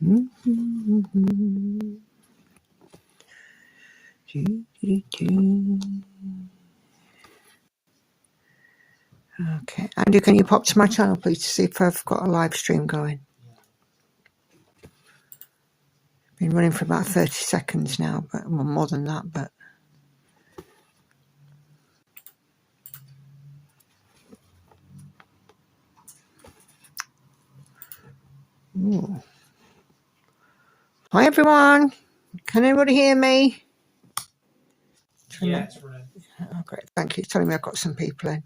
Okay, Andy, can you pop to my channel, please, to see if I've got a live stream going? Been running for about 30 seconds now, but well, more than that, but. Ooh. Hi, everyone. Can anybody hear me? Yeah, it's right. Oh, great. Thank you. It's telling me I've got some people in.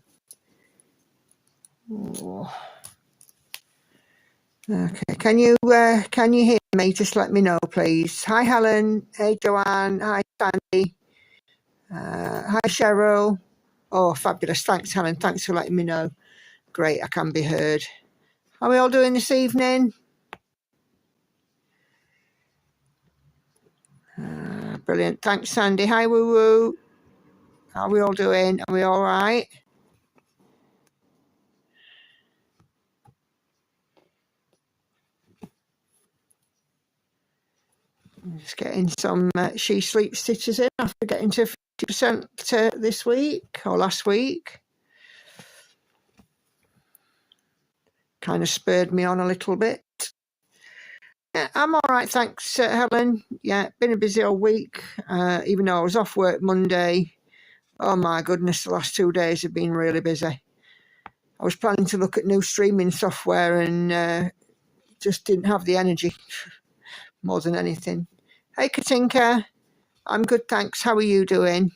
Ooh. Okay. Can you hear me? Just let me know, please. Hi, Helen. Hey, Joanne. Hi, Sandy. Hi, Cheryl. Oh, fabulous. Thanks, Helen. Thanks for letting me know. Great. I can be heard. How are we all doing this evening? Brilliant. Thanks, Sandy. Hi, Woo Woo. How are we all doing? Are we all right? Just getting some She Sleep stitches in after getting to 50% this week or last week. Kind of spurred me on a little bit. Yeah, I'm all right, thanks, Helen. Yeah, been a busy old week, even though I was off work Monday. Oh my goodness, the last 2 days have been really busy. I was planning to look at new streaming software and just didn't have the energy more than anything. Hey, Katinka. I'm good, thanks. How are you doing?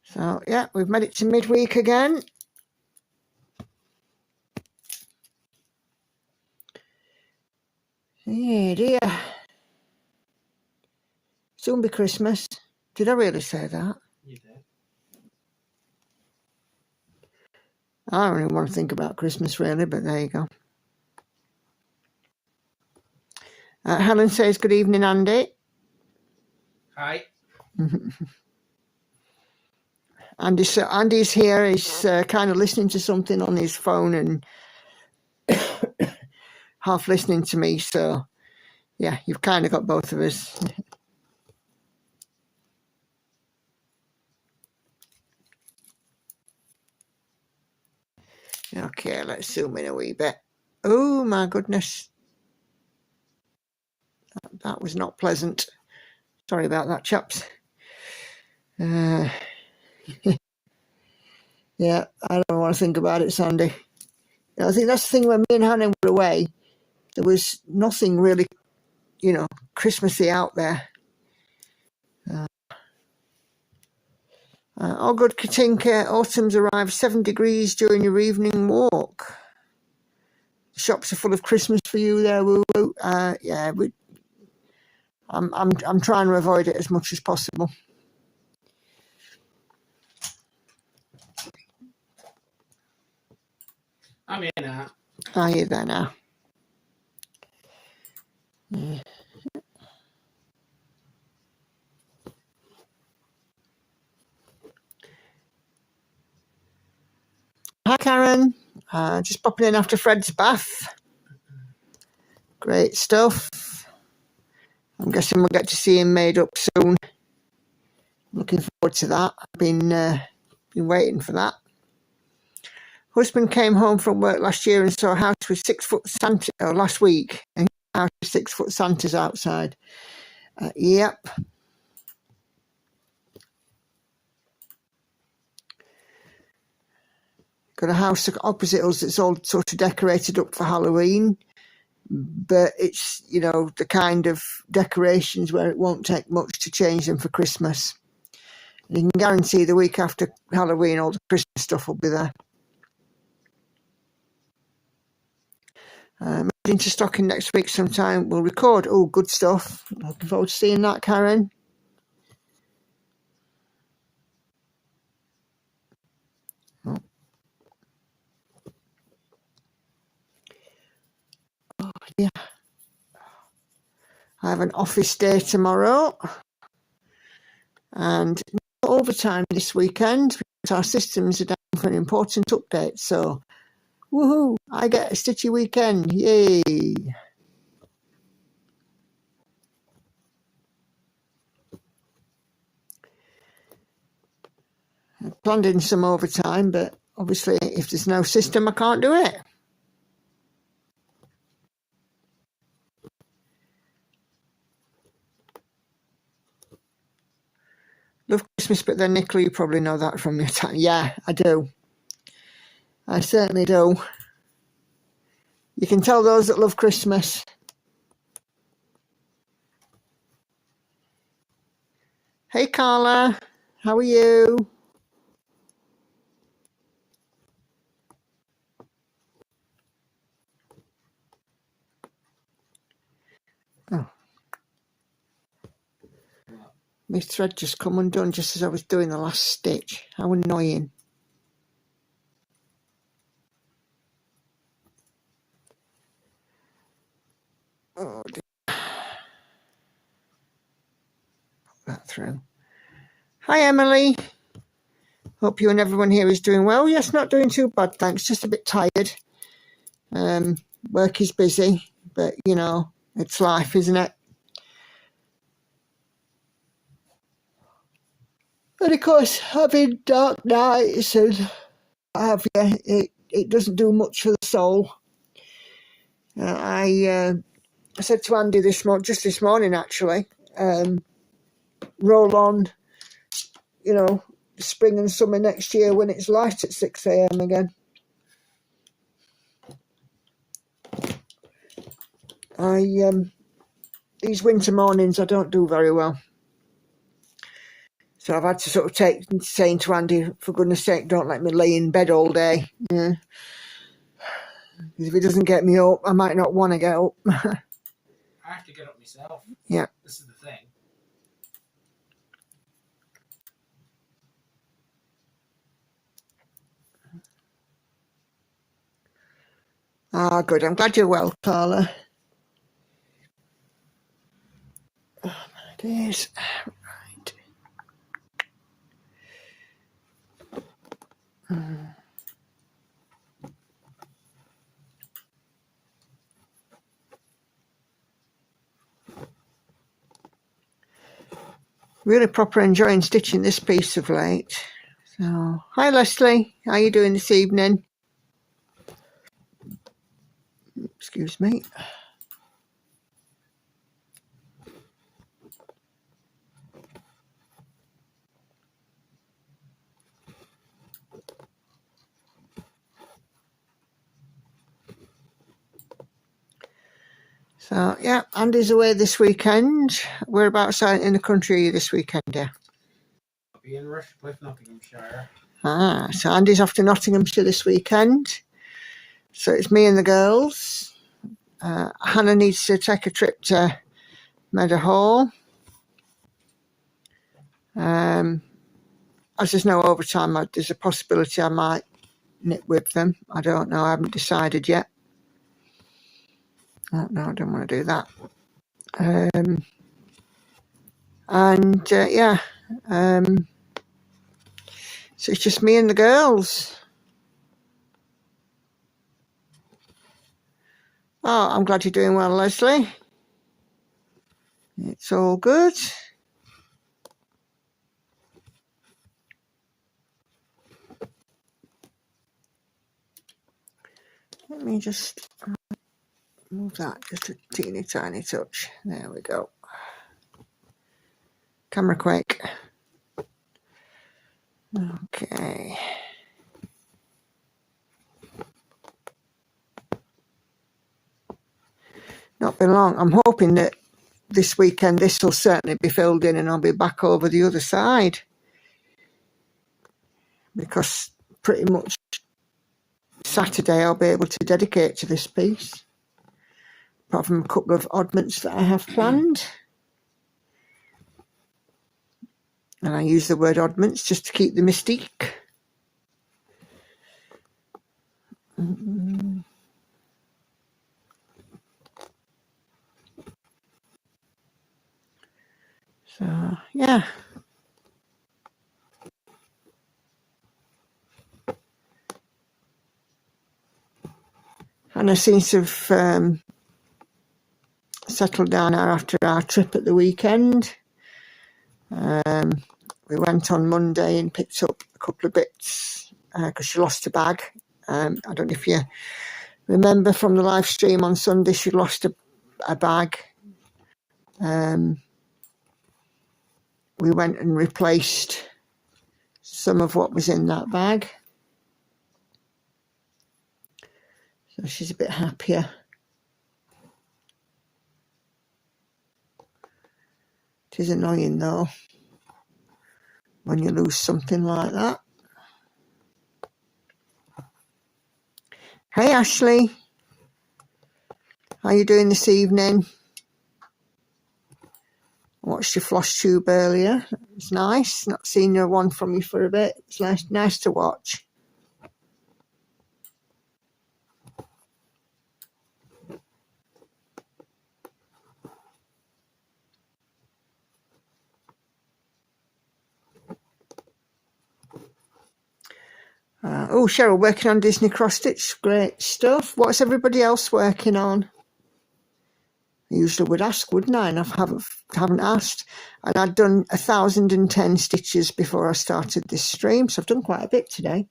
So, yeah, we've made it to midweek again. Yeah, dear. Soon be Christmas. Did I really say that? You did. I don't even want to think about Christmas, really, but there you go. Helen says, good evening, Andy. Hi. Andy's here. He's kind of listening to something on his phone and half listening to me. So, yeah, you've kind of got both of us. Okay, let's zoom in a wee bit. Oh, my goodness. That was not pleasant. Sorry about that, chaps. Yeah, I don't want to think about it, Sandy. I think that's the thing, when me and Hannah were away, there was nothing really, Christmassy out there. All good, Katinka. Autumn's arrived 7 degrees during your evening walk. Shops are full of Christmas for you there, Woo Woo. Yeah, I'm trying to avoid it as much as possible. I'm here now. Are you there now? Yeah. Hi, Karen. Just popping in after Fred's bath. Great stuff. I'm guessing we'll get to see him made up soon. Looking forward to that. I've been waiting for that. Husband came home from work last year and saw a house with 6 foot Santa last week. And a house with 6 foot Santas outside. Yep. Got a house opposite us that's all sort of decorated up for Halloween. But it's, the kind of decorations where it won't take much to change them for Christmas. And you can guarantee the week after Halloween, all the Christmas stuff will be there. Into stocking next week sometime. We'll record. Oh, good stuff. Looking forward to seeing that, Karen. Oh, yeah. I have an office day tomorrow. And not overtime this weekend because our systems are down for an important update. So, woohoo! I get a stitchy weekend. Yay! I planned in some overtime, but obviously if there's no system, I can't do it. Love Christmas, but then Nicola, you probably know that from your time. Yeah, I do. I certainly do. You can tell those that love Christmas. Hey Carla, how are you? Oh. My thread just come undone just as I was doing the last stitch. How annoying. Oh dear. Put that through. Hi Emily. Hope you and everyone here is doing well. Yes, not doing too bad, thanks. Just a bit tired. Work is busy, but you know, it's life, isn't it? And of course, having dark nights and have you, it doesn't do much for the soul. I said to Andy just this morning actually, roll on, you know, spring and summer next year when it's light at 6 a.m. again. These winter mornings I don't do very well. So I've had to sort of saying to Andy, for goodness sake, don't let me lay in bed all day. Yeah. If it doesn't get me up, I might not want to get up. I have to get up myself. Yeah. This is the thing. Ah, good. I'm glad you're well, Carla. Oh, my days. Right. Really proper enjoying stitching this piece of late. So, hi Leslie, how are you doing this evening? Excuse me. So, yeah, Andy's away this weekend. Whereabouts in the country are you this weekend, dear? I'll be in Rushcliffe, Nottinghamshire. Ah, so Andy's off to Nottinghamshire this weekend. So it's me and the girls. Hannah needs to take a trip to Meadowhall. As there's no overtime, there's a possibility I might knit with them. I don't know. I haven't decided yet. No, I don't want to do that. So it's just me and the girls. Oh, I'm glad you're doing well, Leslie. It's all good. Let me just move that just a teeny tiny touch. There we go. Camera quake. Okay. Not been long. I'm hoping that this weekend this will certainly be filled in and I'll be back over the other side. Because pretty much Saturday I'll be able to dedicate to this piece. Apart from a couple of oddments that I have planned. And I use the word oddments just to keep the mystique. So, yeah. And I seem to have settled down after our trip at the weekend. We went on Monday and picked up a couple of bits because she lost a bag. I don't know if you remember from the live stream on Sunday, she lost a bag. We went and replaced some of what was in that bag. So she's a bit happier. It is annoying though, when you lose something like that. Hey Ashley, how you doing this evening? I watched your floss tube earlier. It's nice. Not seen one from you for a bit. It's nice to watch. Oh, Cheryl, working on Disney cross stitch. Great stuff. What's everybody else working on? I usually would ask, wouldn't I? And I haven't asked. And I'd done 1,010 stitches before I started this stream, so I've done quite a bit today.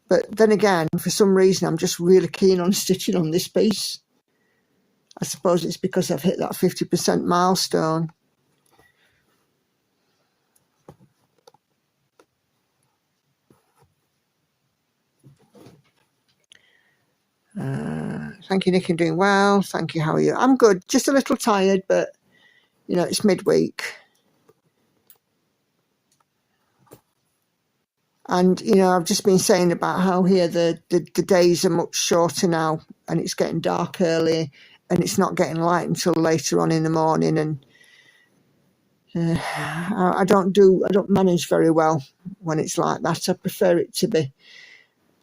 But then again, for some reason, I'm just really keen on stitching on this piece. I suppose it's because I've hit that 50% milestone. Thank you, Nick, I'm doing well. Thank you, how are you? I'm good, just a little tired, but, you know, it's midweek. And, you know, I've just been saying about how here the days are much shorter now and it's getting dark early and it's not getting light until later on in the morning. And I don't manage very well when it's like that. I prefer it to be,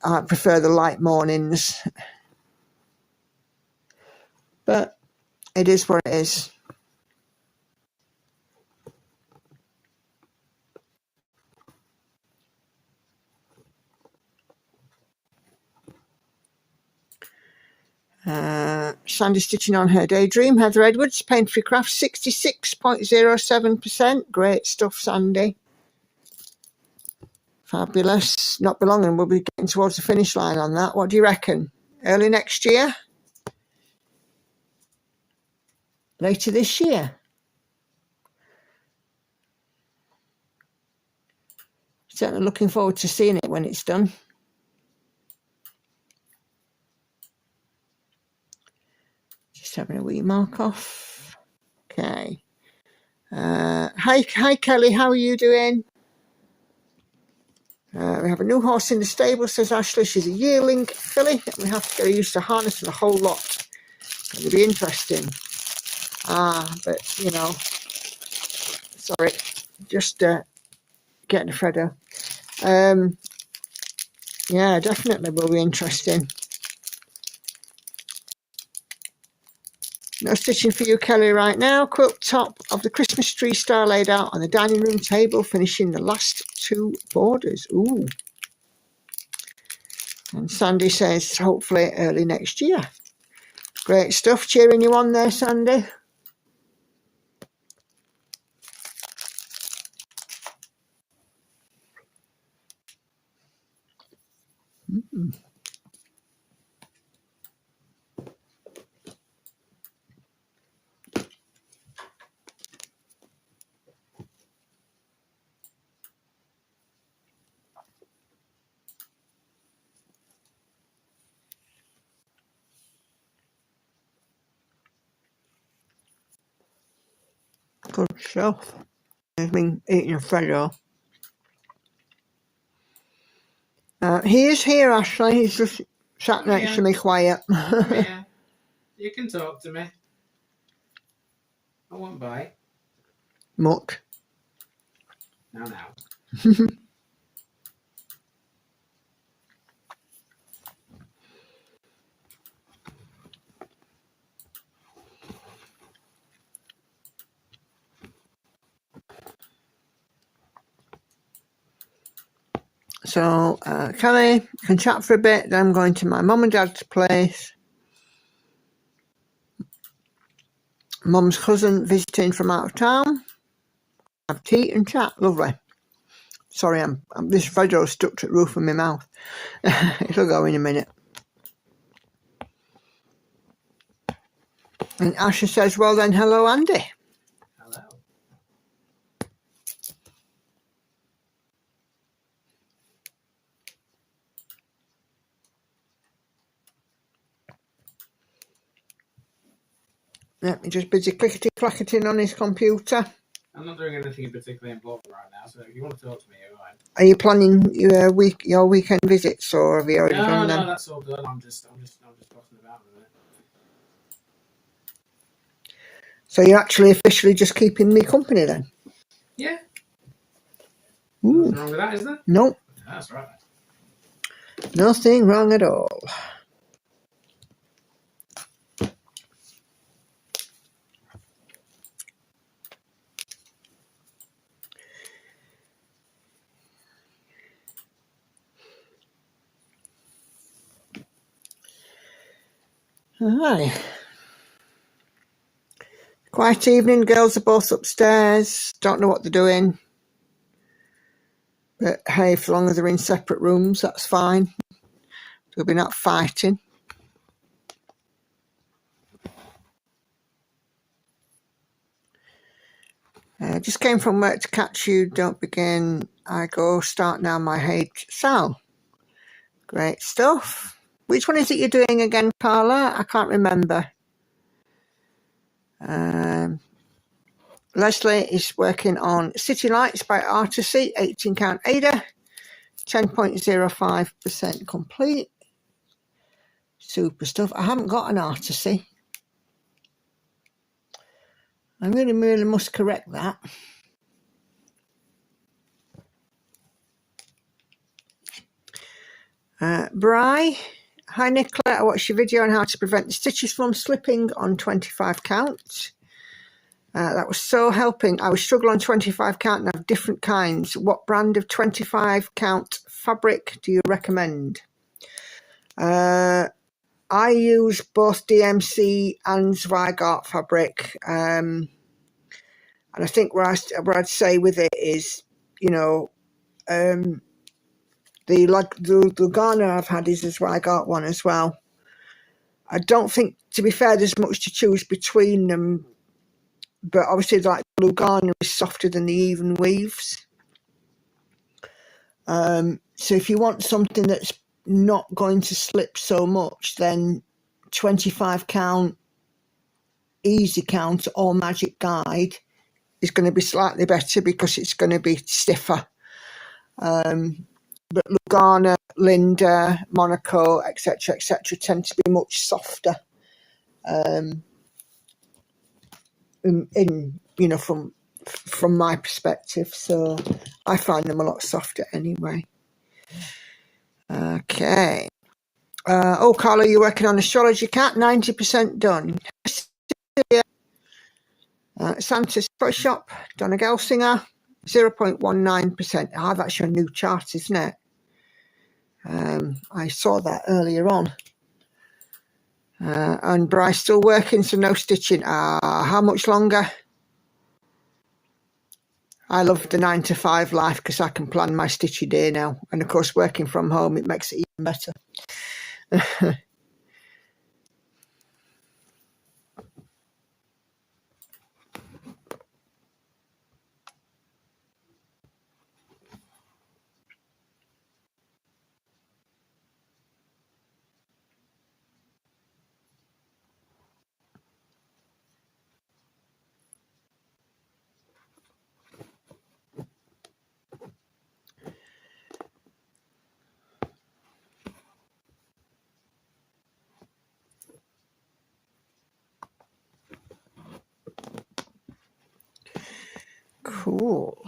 I prefer the light mornings. But it is what it is. Sandy stitching on her daydream. Heather Edwards, Paint-Free Craft, 66.07%. Great stuff, Sandy. Fabulous. Not belonging. We'll be getting towards the finish line on that. What do you reckon? Early next year? Later this year? Certainly looking forward to seeing it when it's done. Just having a wee mark off. Okay. Hi Kelly, how are you doing? We have a new horse in the stable, says Ashley. She's a yearling filly. We have to get her used to harnessing a whole lot. It'll be interesting. But, you know, sorry, just getting a Freddo. Yeah, definitely will be interesting. No stitching for you, Kelly, right now. Quilt top of the Christmas tree star laid out on the dining room table, finishing the last two borders. Ooh. And Sandy says, hopefully early next year. Great stuff. Cheering you on there, Sandy. Good stuff. I've been eating a Freddo. He is here, Ashley. He's just sat next to me quiet. Yeah, you can talk to me. I won't bite. Muck. Now. So, Kelly can chat for a bit. Then I'm going to my mum and dad's place. Mum's cousin visiting from out of town. Have tea and chat. Lovely. Sorry, I'm this video stuck to the roof of my mouth. It'll go in a minute. And Asha says, well then, hello, Andy. Hello. Let me just busy clickety-clacketing on his computer. I'm not doing anything particularly important right now, so if you want to talk to me, you're fine. Are you planning your weekend visits, or have you already done them? No, that's all done. I'm just tossing about a minute. So you're actually officially just keeping me company then? Yeah. Ooh. Nothing wrong with that, is there? Nope. That's right. Nothing wrong at all. Hi. Quiet evening. Girls are both upstairs. Don't know what they're doing. But hey, as long as they're in separate rooms, that's fine. They'll be not fighting. Just came from work to catch you. Don't begin. I go. Start now. My hate Sal. Great stuff. Which one is it you're doing again, Carla? I can't remember. Leslie is working on City Lights by Artisy, 18 count Ada, 10.05% complete. Super stuff. I haven't got an Artisy. I really must correct that. Bri, hi Nicola, I watched your video on how to prevent the stitches from slipping on 25 count. That was so helping. I was struggling on 25 count and have different kinds. What brand of 25 count fabric do you recommend? I use both DMC and Zweigart fabric. And I think what I'd say with it is, you know, the Lugana I've had is a Zweigart one as well. I don't think, to be fair, there's much to choose between them. But obviously, like Lugana is softer than the even weaves. So if you want something that's not going to slip so much, then 25 count, easy count or magic guide is going to be slightly better because it's going to be stiffer. But Lugana, Linda, Monaco, etc., tend to be much softer. In you know, from my perspective, so I find them a lot softer anyway. Okay. Oh, Carla, you're working on Astrology Cat, 90% done. Santa's Toy Shop, Donna Gelsinger, 0.19%. Ah, that's your new chart, isn't it? I saw that earlier on. And Bryce still working, so no stitching. How much longer? I love the 9 to 5 life because I can plan my stitchy day now. And of course, working from home, it makes it even better. Cool.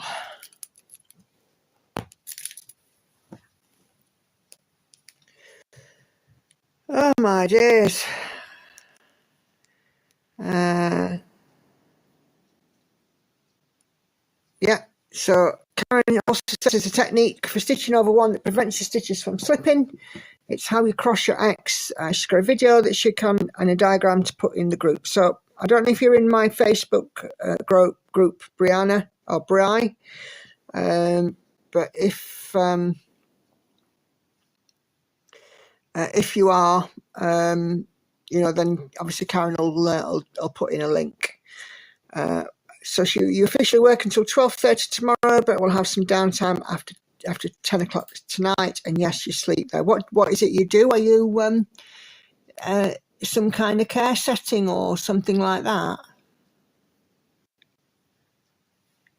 Oh my days. Yeah, so Karen also says it's a technique for stitching over one that prevents your stitches from slipping. It's how you cross your X. She's got a video that she can and a diagram to put in the group. So I don't know if you're in my Facebook group, Brianna or Bri, but if you are, you know, then obviously Karen will put in a link. So you officially work until 12:30 tomorrow, but we'll have some downtime after 10 o'clock tonight. And yes, you sleep there. What is it you do? Are you some kind of care setting or something like that?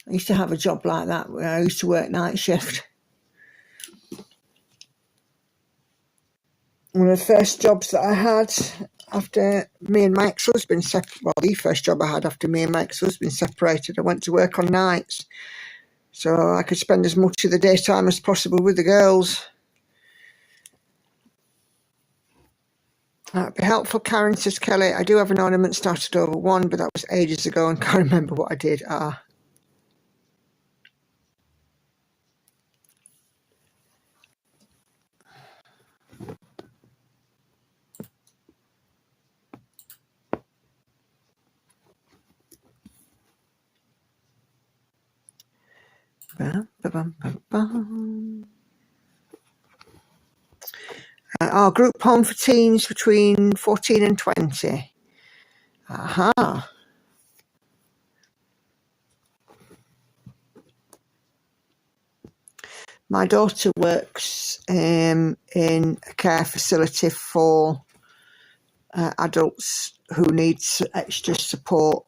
I used to have a job like that where I used to work night shift. One of the first jobs that I had after me and my ex-husband the first job I had after me and my ex-husband separated, I went to work on nights so I could spend as much of the daytime as possible with the girls. That'd be helpful, Karen, says Kelly. I do have an ornament started over one, but that was ages ago and can't remember what I did. Our group home for teens between 14 and 20. Aha. My daughter works in a care facility for adults who need extra support.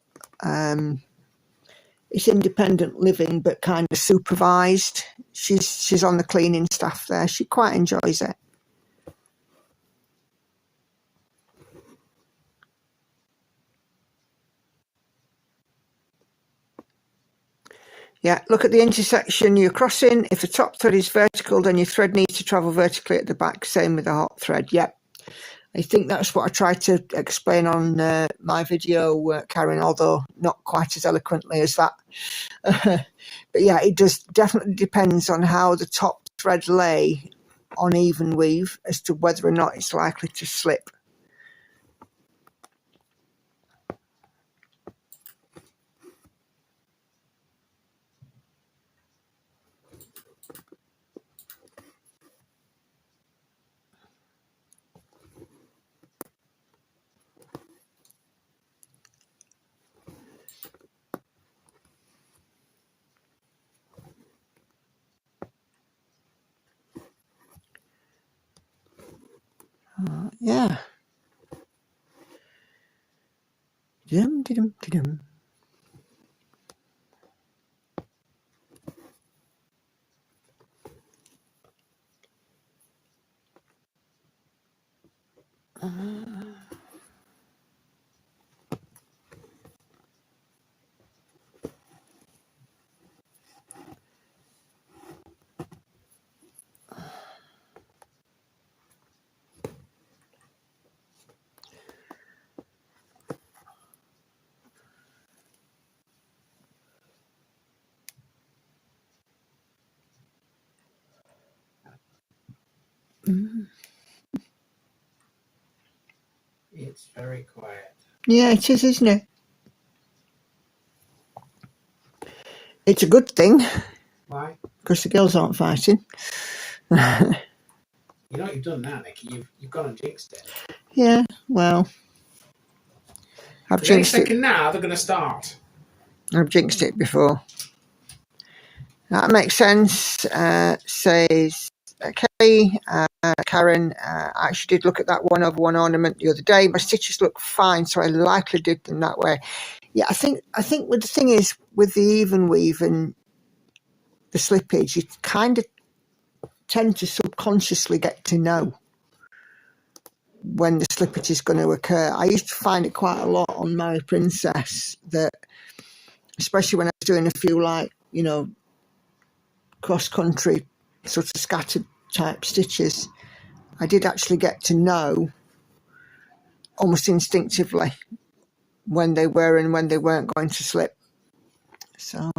It's independent living, but kind of supervised. She's on the cleaning staff there. She quite enjoys it. Yeah, look at the intersection you're crossing. If the top thread is vertical, then your thread needs to travel vertically at the back. Same with the hot thread. Yep. I think that's what I tried to explain on my video, Karen, although not quite as eloquently as that. But yeah, it definitely depends on how the top thread lay on even weave as to whether or not it's likely to slip. Yeah. Dum. It's very quiet. Yeah, it is, isn't it? It's a good thing. Why? Because the girls aren't fighting. You know what you've done now, Nikki? You've gone and jinxed it. Yeah, well, I've Any jinxed it. second now, they're going to start. I've jinxed it before. That makes sense, says Kelly. Karen, I actually did look at that 1/1 ornament the other day. My stitches look fine, so I likely did them that way. Yeah, I think with the thing is, with the even weave and the slippage, you kind of tend to subconsciously get to know when the slippage is going to occur. I used to find it quite a lot on Mary Princess, that especially when I was doing a few, like, you know, cross-country sort of scattered type stitches, I did actually get to know almost instinctively when they were and when they weren't going to slip. So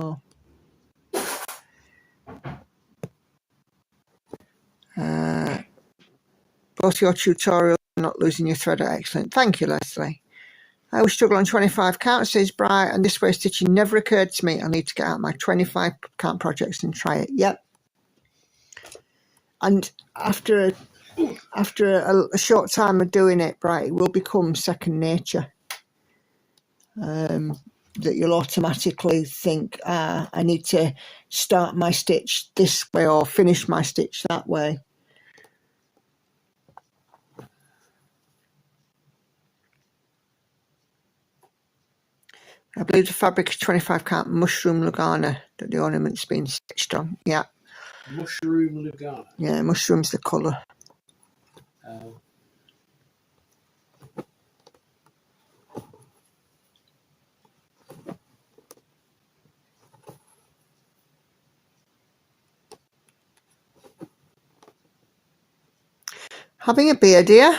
both your tutorials and not losing your thread are excellent. Thank you, Leslie. I always struggle on 25 count, says Bright, and this way of stitching never occurred to me. I need to get out my 25 count projects and try it. Yep. And after a short time of doing it, Bright, it will become second nature. That you'll automatically think, I need to start my stitch this way or finish my stitch that way. I believe the fabric is 25 count mushroom Lugana that the ornament's been stitched on. Yeah. Mushroom Lugana? Yeah, mushroom's the colour. Having a beer, dear?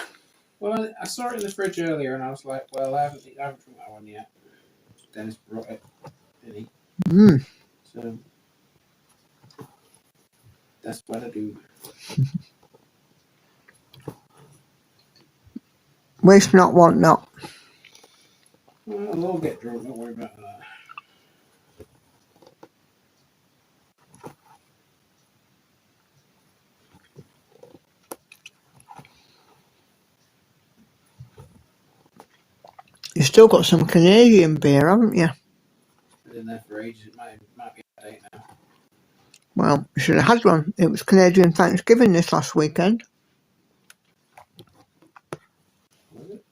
Well, I saw it in the fridge earlier and I was like, well, I haven't drunk that one yet. Dennis brought it, didn't he? So that's what I do. Waste not, want not. Well, I'll all get drunk, don't worry about that. You've still got some Canadian beer, haven't you? It's been in there for ages. It might be out of date now. Well, you should have had one. It was Canadian Thanksgiving this last weekend. Was it?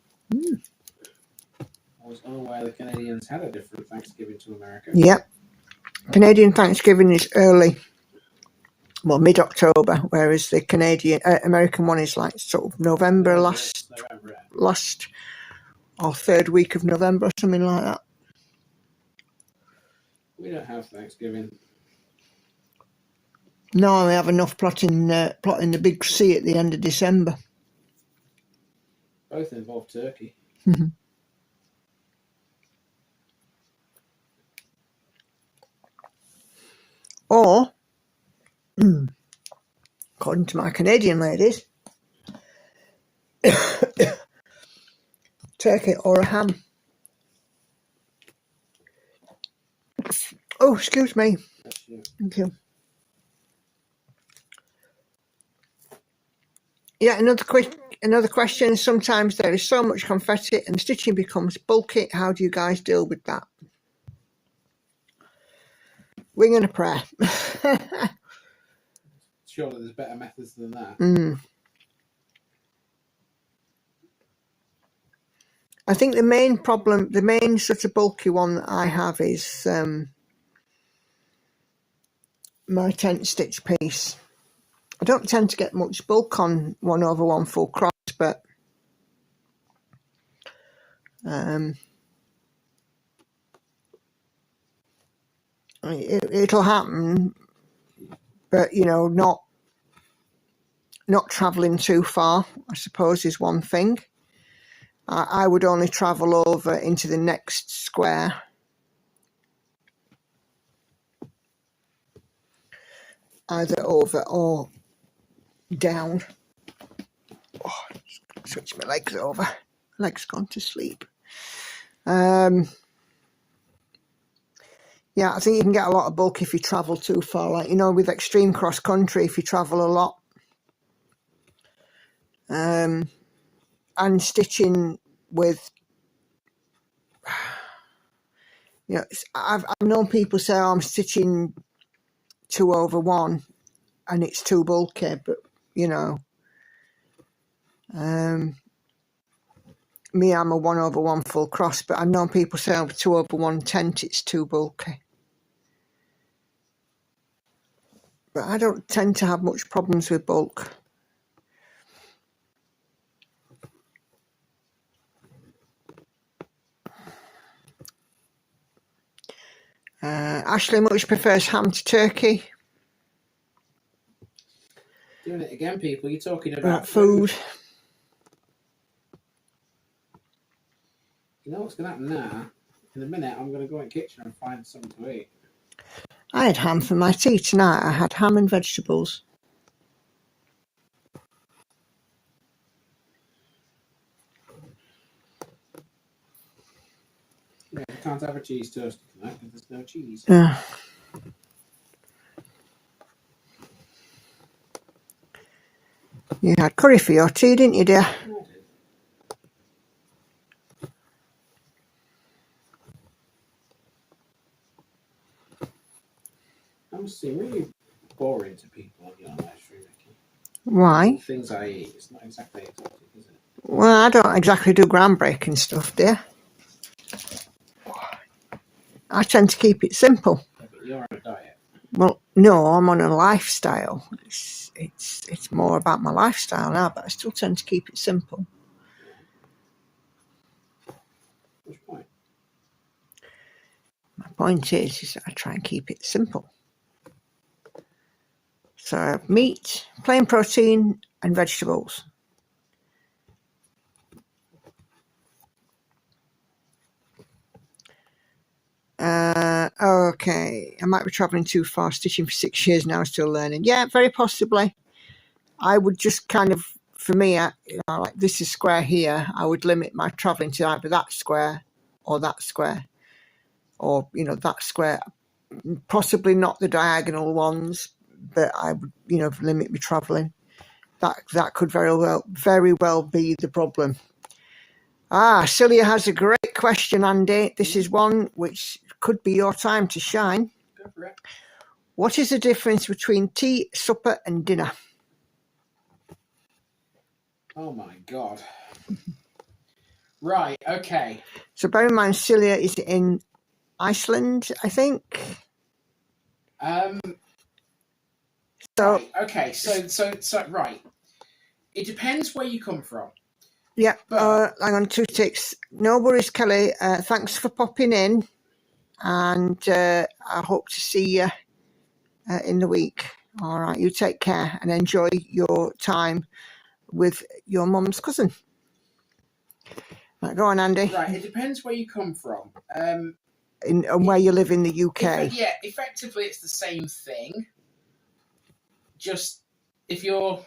I was unaware the Canadians had a different Thanksgiving to America. Yep. Canadian Thanksgiving is early, well, mid-October, whereas the American one is like sort of November, last or third week of November, or something like that. We don't have Thanksgiving. No, we have enough plotting the big sea at the end of December. Both involve turkey. Or, according to my Canadian ladies, turkey or a ham. Oh, excuse me. Thank you. Yeah, another question. Sometimes there is so much confetti and the stitching becomes bulky. How do you guys deal with that? Wing and a prayer. Surely there's better methods than that. I think the main problem, the main sort of bulky one that I have is my tent stitch piece. I don't tend to get much bulk on 1/1 full cross, but it'll happen, but you know, not travelling too far, I suppose, is one thing. I would only travel over into the next square. Either over or down. Oh, switch my legs over. Legs gone to sleep. Yeah, I think you can get a lot of bulk if you travel too far. Like, you know, with extreme cross country, if you travel a lot. And stitching with, you know, I've known people say, oh, I'm stitching 2/1 and it's too bulky, but you know, me, I'm a 1/1 full cross, but I've known people say, oh, 2/1 tent, it's too bulky. But I don't tend to have much problems with bulk. Ashley much prefers ham to turkey. Doing it again, people. You're talking about food. You know what's going to happen now? In a minute, I'm going to go in the kitchen and find something to eat. I had ham for my tea tonight. I had ham and vegetables. Yeah, you can't have a cheese toast tonight because there's no cheese. You had curry for your tea, didn't you, dear? Yeah, I did. That must seem really boring to people on your live stream, Vicky. Why? The things I eat, it's not exactly exotic, is it? Well, I don't exactly do groundbreaking stuff, dear. I tend to keep it simple. Yeah, but you're on a diet. Well, no, I'm on a lifestyle. It's more about my lifestyle now, but I still tend to keep it simple. What's your point? My point is that I try and keep it simple. So I have meat, plain protein, and vegetables. Okay, I might be travelling too far, stitching for 6 years now, still learning. Yeah, very possibly. I would just kind of, for me, like this is square here, I would limit my travelling to either that square or that square. Or, that square. Possibly not the diagonal ones, but I would, limit my travelling. That could very well be the problem. Celia has a great question, Andy. This is one which could be your time to shine. Go for it. What is the difference between tea, supper, and dinner? Oh my god. Right, okay. So bear in mind, Celia is in Iceland, I think. Right, okay. So right. It depends where you come from. Yeah, But hang on, 2 ticks. No worries, Kelly. Thanks for popping in, and I hope to see you in the week. All right, you take care and enjoy your time with your mum's cousin. Right, go on, Andy. Right, it depends where you come from. And where you live in the UK. Effectively, it's the same thing. Just if you're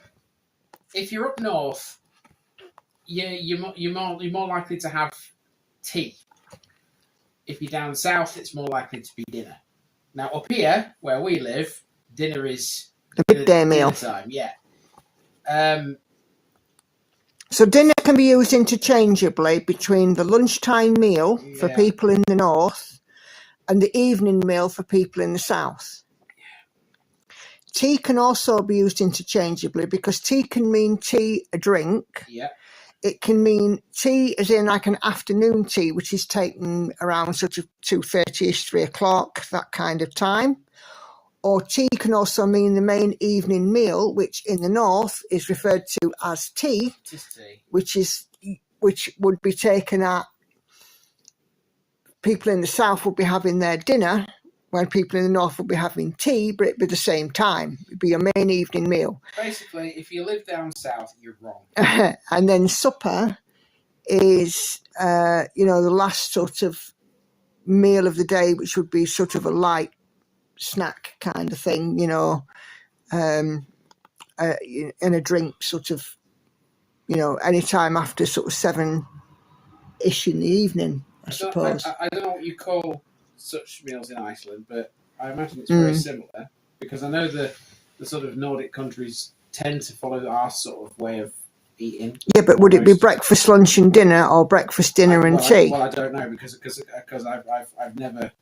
up north, you're more likely to have tea. If you're down south, it's more likely to be dinner. Now up here, where we live, dinner is the midday meal time. Yeah. So dinner can be used interchangeably between the lunchtime meal for people in the north and the evening meal for people in the south. Tea can also be used interchangeably because tea can mean tea, a drink. Yeah. It can mean tea as in like an afternoon tea, which is taken around sort of 2:30ish, 3 o'clock, that kind of time. Or tea can also mean the main evening meal, which in the north is referred to as tea, which would be taken at people in the south would be having their dinner, when people in the north would be having tea, but it'd be the same time. It'd be your main evening meal. Basically, if you live down south, you're wrong. And then supper is, the last sort of meal of the day, which would be sort of a light snack kind of thing, and a drink sort of, any time after sort of 7-ish in the evening, I suppose. I don't know what you call such meals in Iceland, but I imagine it's very similar because I know the sort of Nordic countries tend to follow our sort of way of eating. Yeah, but would it be breakfast, lunch, and dinner, or breakfast, dinner, and tea? I don't know because I've never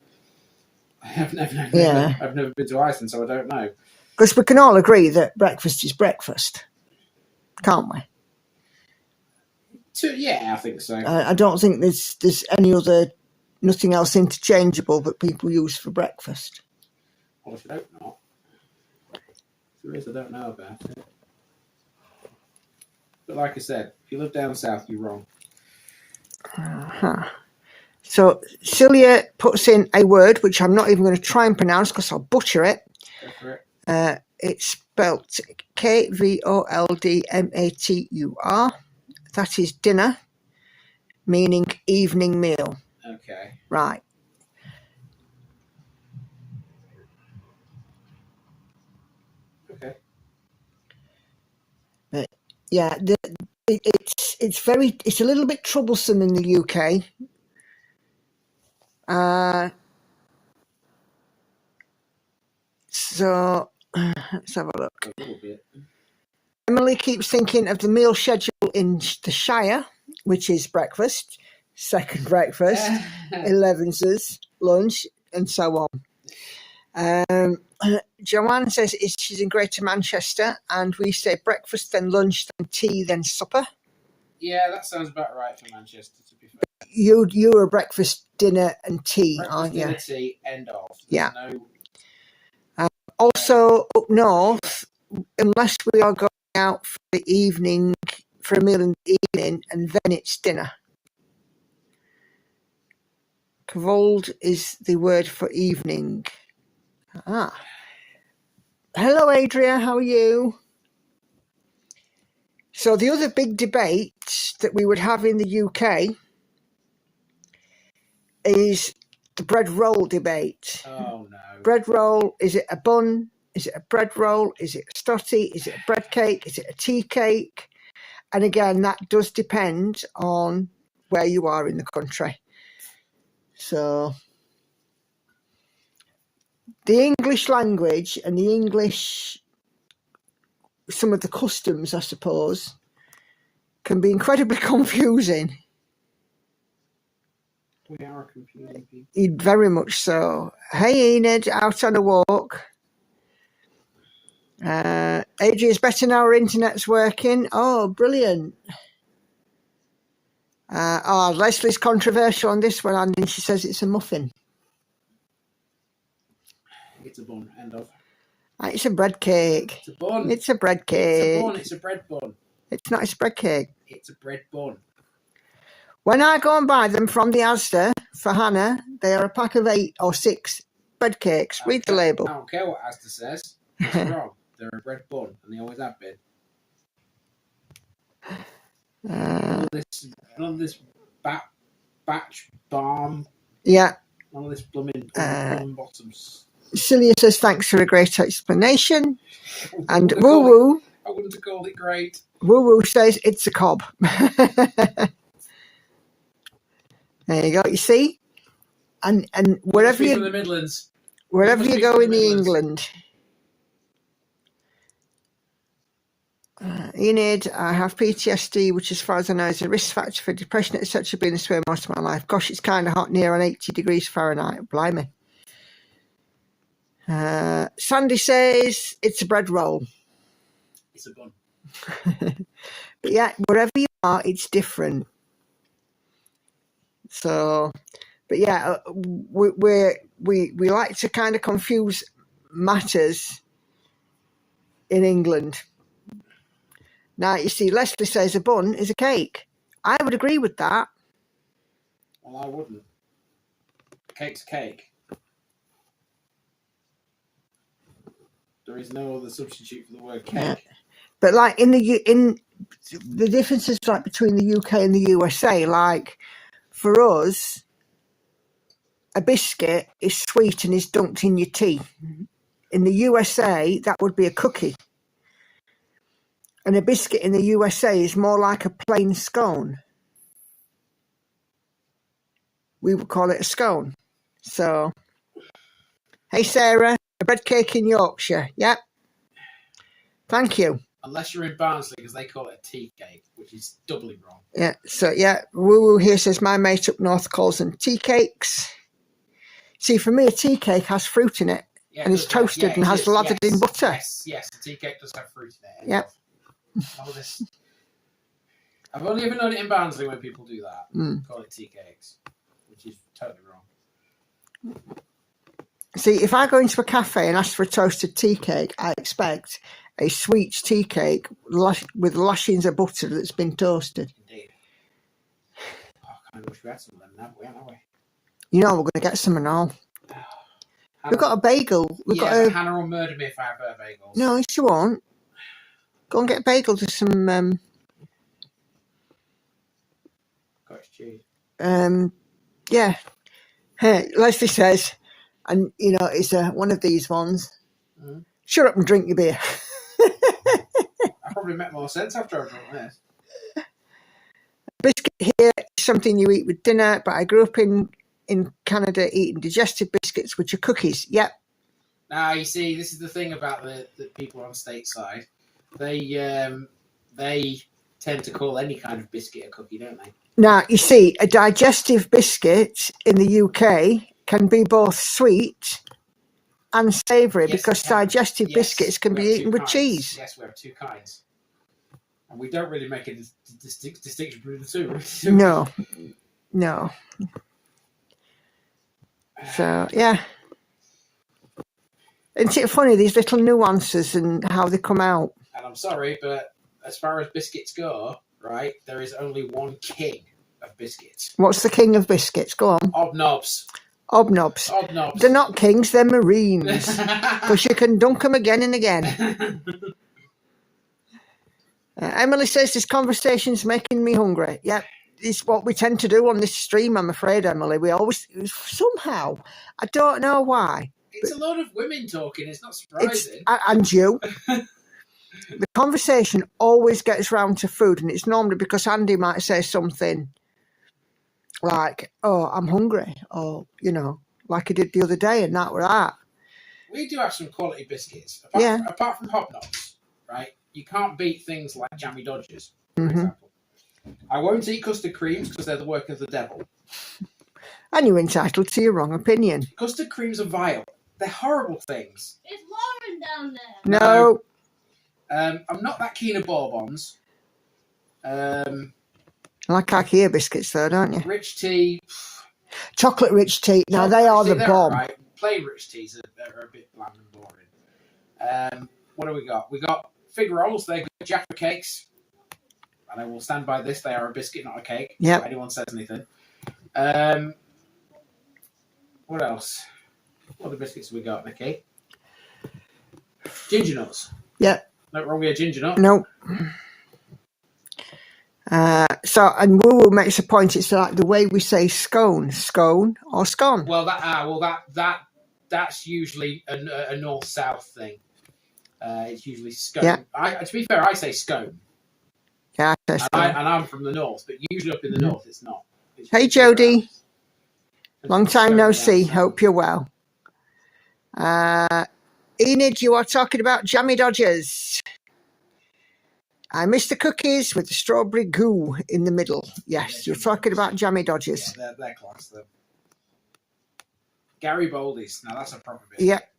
been to Iceland, so I don't know. Because we can all agree that breakfast is breakfast, can't we? Yeah, I think so. I don't think there's nothing else interchangeable that people use for breakfast. Well, if you don't know, if there is, I don't know about it. But like I said, if you live down south, you're wrong. So Celia puts in a word which I'm not even going to try and pronounce because I'll butcher it. Go for it. It's spelt KVOLDMATUR. That is dinner, meaning evening meal. Okay. Right. Okay. Yeah, it's a little bit troublesome in the UK So let's have a look. A little bit. Emily keeps thinking of the meal schedule in the Shire, which is breakfast, second breakfast, 11's lunch, and so on. Joanne says she's in Greater Manchester, and we say breakfast, then lunch, then tea, then supper. Yeah, that sounds about right for Manchester, to be fair. You are breakfast, dinner, and tea, aren't you? Breakfast, dinner, tea, end of. Yeah. No, also, up north, unless we are going out for the evening, for a meal in the evening, and then it's dinner. Kvold is the word for evening. Hello, Adria. How are you? So the other big debate that we would have in the UK is the bread roll debate. Oh, no. Bread roll, is it a bun? Is it a bread roll? Is it a stotty? Is it a bread cake? Is it a tea cake? And again, that does depend on where you are in the country. So the English language and the English, some of the customs, I suppose, can be incredibly confusing. We are confusing people. Very much so. Hey, Enid, out on a walk. Adria's better now, her internet's working. Oh, brilliant. Leslie's controversial on this one, and she says it's a muffin. It's a bun, end of. It's a bread cake. It's a bun. It's a bread cake. It's a bun, it's a bread bun. It's not, it's a bread cake. It's a bread bun. When I go and buy them from the Asda for Hannah, they are a pack of 8 or 6 bread cakes. Read the label. I don't care what Asda says. It's wrong. They're a bread bun, and they always have been. None of this batch balm. Yeah. None of this blooming bottoms. Celia says thanks for a great explanation. And Woo Woo. I wouldn't have called it great. Woo Woo says it's a cob. There you go. You see, and wherever you from the Midlands, wherever you go in England. Enid, I have PTSD, which as far as I know is a risk factor for depression, etc. Been this way most of my life. Gosh, it's kind of hot, near on 80 degrees Fahrenheit. Blimey. Sandy says it's a bread roll. It's a bun. But yeah, wherever you are, it's different. So, but yeah, we like to kind of confuse matters in England. Now, you see, Leslie says a bun is a cake. I would agree with that. Well, I wouldn't. Cake's cake. There is no other substitute for the word cake. Yeah. But like in the differences like between the UK and the USA, like for us, a biscuit is sweet and is dunked in your tea. In the USA, that would be a cookie. And a biscuit in the USA is more like a plain scone. We would call it a scone. So, hey Sarah, a bread cake in Yorkshire. Yep. Thank you. Unless you're in Barnsley, because they call it a tea cake, which is doubly wrong. Yeah, so yeah, Woo Woo here says my mate up north calls them tea cakes. See, for me, a tea cake has fruit in it, and it's toasted and has lathered in butter. Yes, a tea cake does have fruit in it. Yep. All this. I've only ever known it in Barnsley when people do that. Call it tea cakes, which is totally wrong. See, if I go into a cafe and ask for a toasted tea cake, I expect a sweet tea cake with lashings of butter that's been toasted. Indeed. Oh, I kind of wish we had some of them now, haven't we? You know, we're going to get some and all. We've got a bagel. Hannah will murder me if I have her bagels. No, she won't. Go and get a bagel to some. Cottage cheese. Yeah. Hey, Leslie says, and you know, it's one of these ones. Shut up and drink your beer. I probably make more sense after I drink this. Biscuit here is something you eat with dinner, but I grew up in in Canada eating digestive biscuits, which are cookies. Yep. Now, you see, this is the thing about the people on stateside. They tend to call any kind of biscuit a cookie, don't they? Now, you see, a digestive biscuit in the UK can be both sweet and savoury, Yes, because it can. digestive Yes, biscuits can we be have eaten two with kinds. cheese. Yes, we have two kinds. And we don't really make a distinction between the two. No. No. So, yeah. Isn't it funny, these little nuances and how they come out? And I'm sorry, but as far as biscuits go, right, there is only one king of biscuits. What's the king of biscuits? Go on. Obnobs. Obnobs. Obnobs. They're not kings, they're marines. Because you can dunk them again and again. Emily says this conversation's making me hungry. Yep, it's what we tend to do on this stream, I'm afraid, Emily. We always, somehow, I don't know why. It's a lot of women talking, it's not surprising. And you. The conversation always gets round to food, and it's normally because Andy might say something like, oh, I'm hungry, or, you know, like he did the other day, and that were that. We do have some quality biscuits. Apart from hobnobs, right? You can't beat things like Jammy Dodgers, for example. I won't eat custard creams because they're the work of the devil. And you're entitled to your wrong opinion. Custard creams are vile. They're horrible things. Is Lauren down there? No. I'm not that keen of bourbons. Like IKEA biscuits, though, don't you? Rich tea. Chocolate rich tea. Now, they are the bomb. Right. Plain rich teas are a bit bland and boring. What do we got? We got fig rolls. They're good. Jaffa cakes. And I will stand by this. They are a biscuit, not a cake. Yep. If anyone says anything. What else? What other biscuits have we got, Nikki? Ginger nuts. Yep. Not wrong with a ginger nut. No. And Woo makes a point. It's like the way we say scone or scone. Well, that's usually a north-south thing. It's usually scone. Yeah. To be fair, I say scone. Yeah, I say scone. And I'm from the north, but usually up in the north, it's not. Hey, Jodie. Long time no see. Hope you're well. Enid, you are talking about Jammy Dodgers. I miss the cookies with the strawberry goo in the middle. Yes, you're talking about Jammy Dodgers. Yeah, they're class, though. Gary Boldy's. Now, that's a proper biscuit. Yep.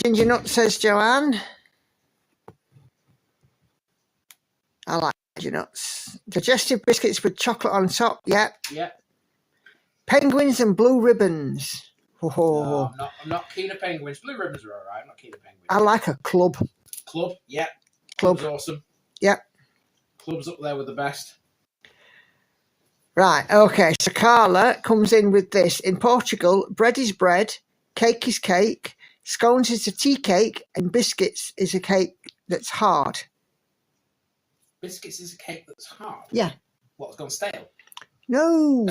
Ginger nut, says Joanne. I like ginger nuts. Digestive biscuits with chocolate on top. Yep. Yep. Penguins and blue ribbons. No, I'm not keen of penguins. Blue ribbons are all right. I'm not keen of penguins. I like a club. Club, yep. Club's awesome. Yep. Club's up there with the best. Right, okay. So Carla comes in with this. In Portugal, bread is bread, cake is cake, scones is a tea cake, and biscuits is a cake that's hard. Biscuits is a cake that's hard? Yeah. What's gone stale? No.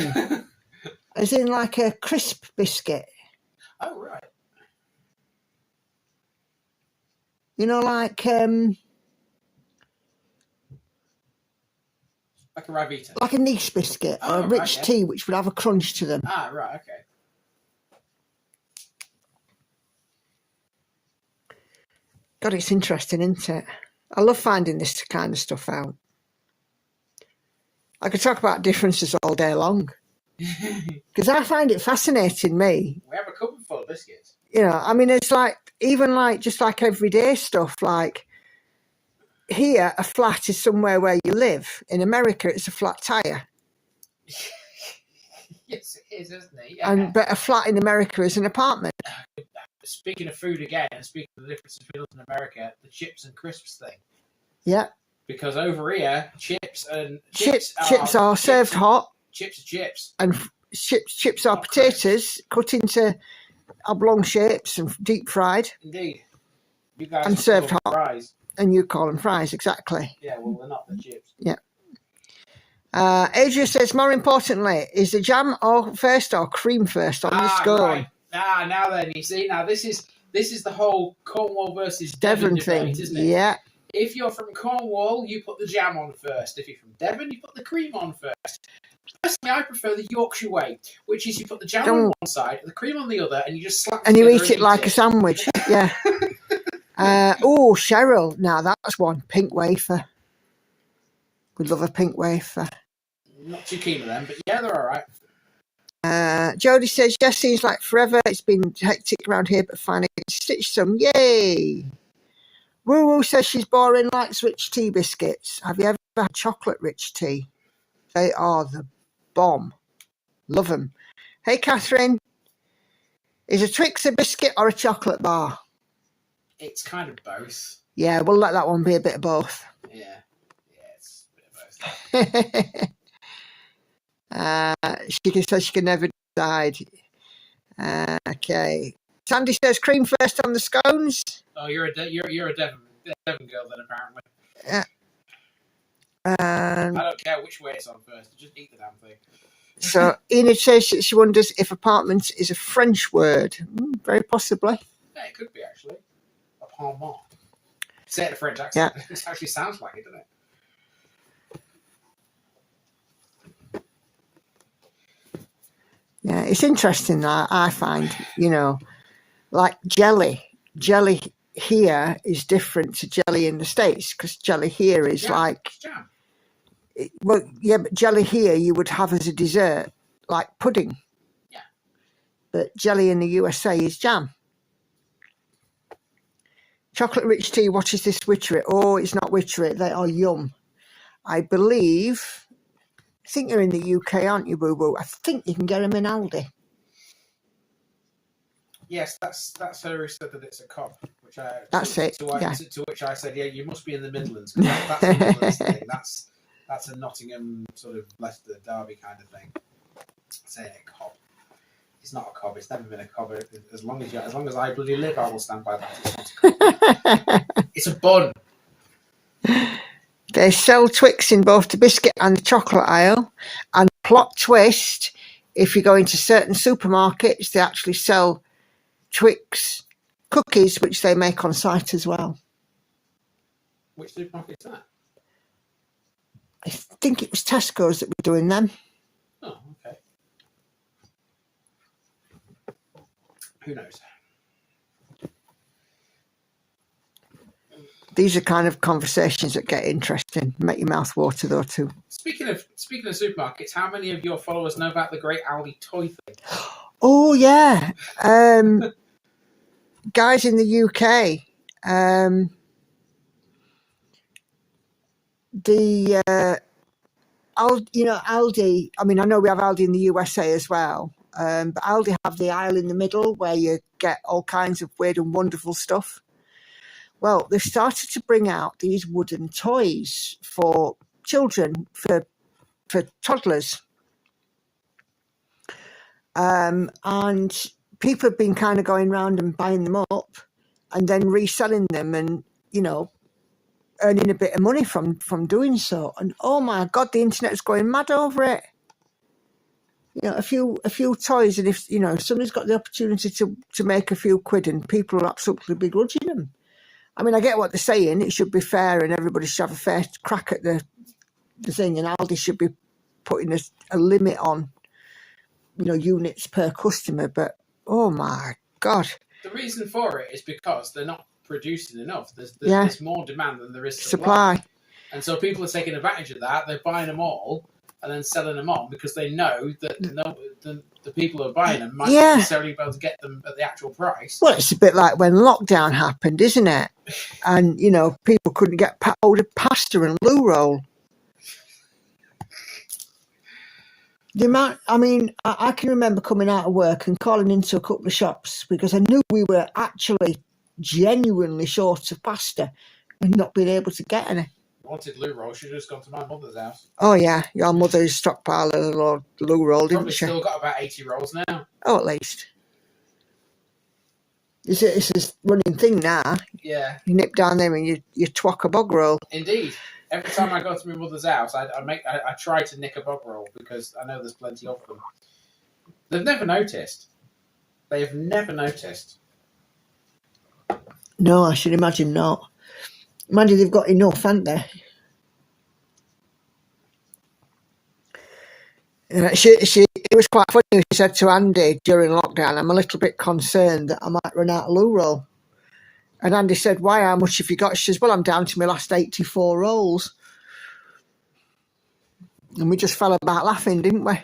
As in like a crisp biscuit. Oh, right. You know, like Like a Ravita? Like a nice biscuit or a rich tea, which would have a crunch to them. Ah, right, okay. God, it's interesting, isn't it? I love finding this kind of stuff out. I could talk about differences all day long. Because I find it fascinating, me. We have a cupboard full of biscuits. You know, I mean, it's like, even like, just like everyday stuff, like, here, a flat is somewhere where you live. In America, it's a flat tire. Yes, it is, isn't it? Yeah. But a flat in America is an apartment. Speaking of food again, and speaking of the difference between us and America, the chips and crisps thing. Yeah. Because over here, chips are served hot. Chips are chips. And chips are potatoes cut into oblong shapes and deep fried. Indeed. You guys and served hot. Fries. And you call them fries, exactly. Yeah, well, they're not, they're chips. Yeah. Adria says, more importantly, is the jam first or cream first on the scone? Right. Now then, you see, now this is the whole Cornwall versus Devon thing, debate, isn't it? Yeah. If you're from Cornwall, you put the jam on first. If you're from Devon, you put the cream on first. Personally, I prefer the Yorkshire way, which is you put the jam on one side, the cream on the other, and you just slap and it you together eat it like a sandwich. Yeah. Oh, Cheryl. Now that's one. Pink wafer. We love a pink wafer. Not too keen on them, but yeah, they're all right. Jodie says, yes, seems like forever. It's been hectic around here, but finally stitched some. Yay! Woo Woo says she's boring, likes rich tea biscuits. Have you ever had chocolate rich tea? They are the bomb. Love them. Hey, Catherine. Is a Twix a biscuit or a chocolate bar? It's kind of both. Yeah, we'll let that one be a bit of both. Yeah, it's a bit of both. She says she can never decide. Okay. Sandy says cream first on the scones. Oh, you're a Devon girl then, apparently. Yeah. I don't care which way it's on first. Just eat the damn thing. So Enid says she wonders if apartment is a French word. Very possibly. Yeah, it could be actually. Apartment. Say it in a French accent. Yeah. It actually sounds like it, doesn't it? Yeah, it's interesting that I find, like jelly. Jelly here is different to jelly in the States because jelly here is like jam. Well, yeah, but jelly here you would have as a dessert, like pudding. Yeah. But jelly in the USA is jam. Chocolate rich tea, what is this Witchery? Oh, it's not Witchery, they are yum. I think you're in the UK, aren't you, Boo Boo? I think you can get them in Aldi. Yes, that's her who said that it's a cob. Which to which I said, yeah, you must be in the Midlands. That's a Midlands thing. That's a Nottingham sort of Leicester Derby kind of thing. Saying a cob. It's not a cob. It's never been a cob. As long as I bloody live, I will stand by that. It's not a cob. It's a bun. They sell Twix in both the biscuit and the chocolate aisle. And plot twist, if you go into certain supermarkets, they actually sell Twix cookies, which they make on site as well. Which supermarket is that? I think it was Tesco's that were doing them. Oh, okay. Who knows? These are kind of conversations that get interesting. Make your mouth water though too. Speaking of supermarkets, how many of your followers know about the great Aldi toy thing? Oh yeah, guys in the UK, Aldi. I mean, I know we have Aldi in the USA as well, but Aldi have the aisle in the middle where you get all kinds of weird and wonderful stuff. Well, they've started to bring out these wooden toys for children, for toddlers. And people have been kind of going around and buying them up and then reselling them and, earning a bit of money from doing so. And oh my God, the internet's going mad over it. A few toys, and if somebody's got the opportunity to make a few quid, and people will absolutely begrudging them. I mean, I get what they're saying. It should be fair, and everybody should have a fair crack at the thing. And Aldi should be putting a limit on, units per customer. But oh my God, the reason for it is because they're not producing enough. There's more demand than there is supply, and so people are taking advantage of that. They're buying them all and then selling them on because they know that the people who are buying them might not necessarily be able to get them at the actual price. Well, it's a bit like when lockdown happened, isn't it? And, people couldn't get hold of pasta and loo roll. The amount, I can remember coming out of work and calling into a couple of shops because I knew we were actually genuinely short of pasta and not being able to get any. Wanted loo roll, should have just gone to my mother's house. Oh yeah, your mother's stockpile of loo roll, didn't she? Probably still got about 80 rolls now. Oh, at least. It's a running thing now. Yeah. You nip down there and you twack a bog roll. Indeed. Every time I go to my mother's house, I try to nick a bog roll because I know there's plenty of them. They've never noticed. They have never noticed. No, I should imagine not. Mandy, they've got enough, haven't they? It was quite funny. She said to Andy during lockdown, "I'm a little bit concerned that I might run out of loo roll." And Andy said, "Why? How much have you got?" She says, "Well, I'm down to my last 84 rolls." And we just fell about laughing, didn't we?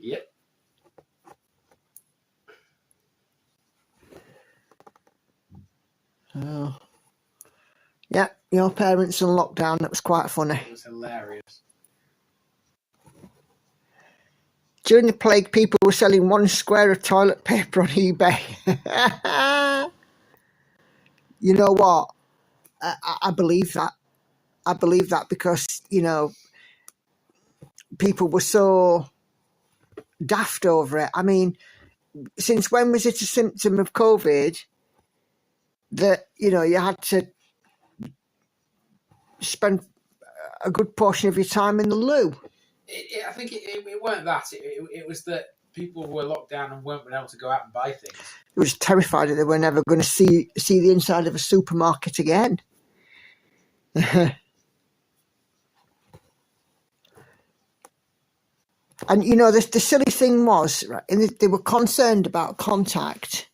Yep. Oh. Yeah, your parents in lockdown. That was quite funny. It was hilarious. During the plague, people were selling 1 square of toilet paper on eBay. You know what? I believe that. I believe that because, you know, people were so daft over it. I mean, since when was it a symptom of COVID that, you know, you had to spend a good portion of your time in the loo? I think it weren't that. It was that people were locked down and weren't able to go out and buy things. It was terrified that they were never going to see the inside of a supermarket again. And, you know, the silly thing was, right, they were concerned about contact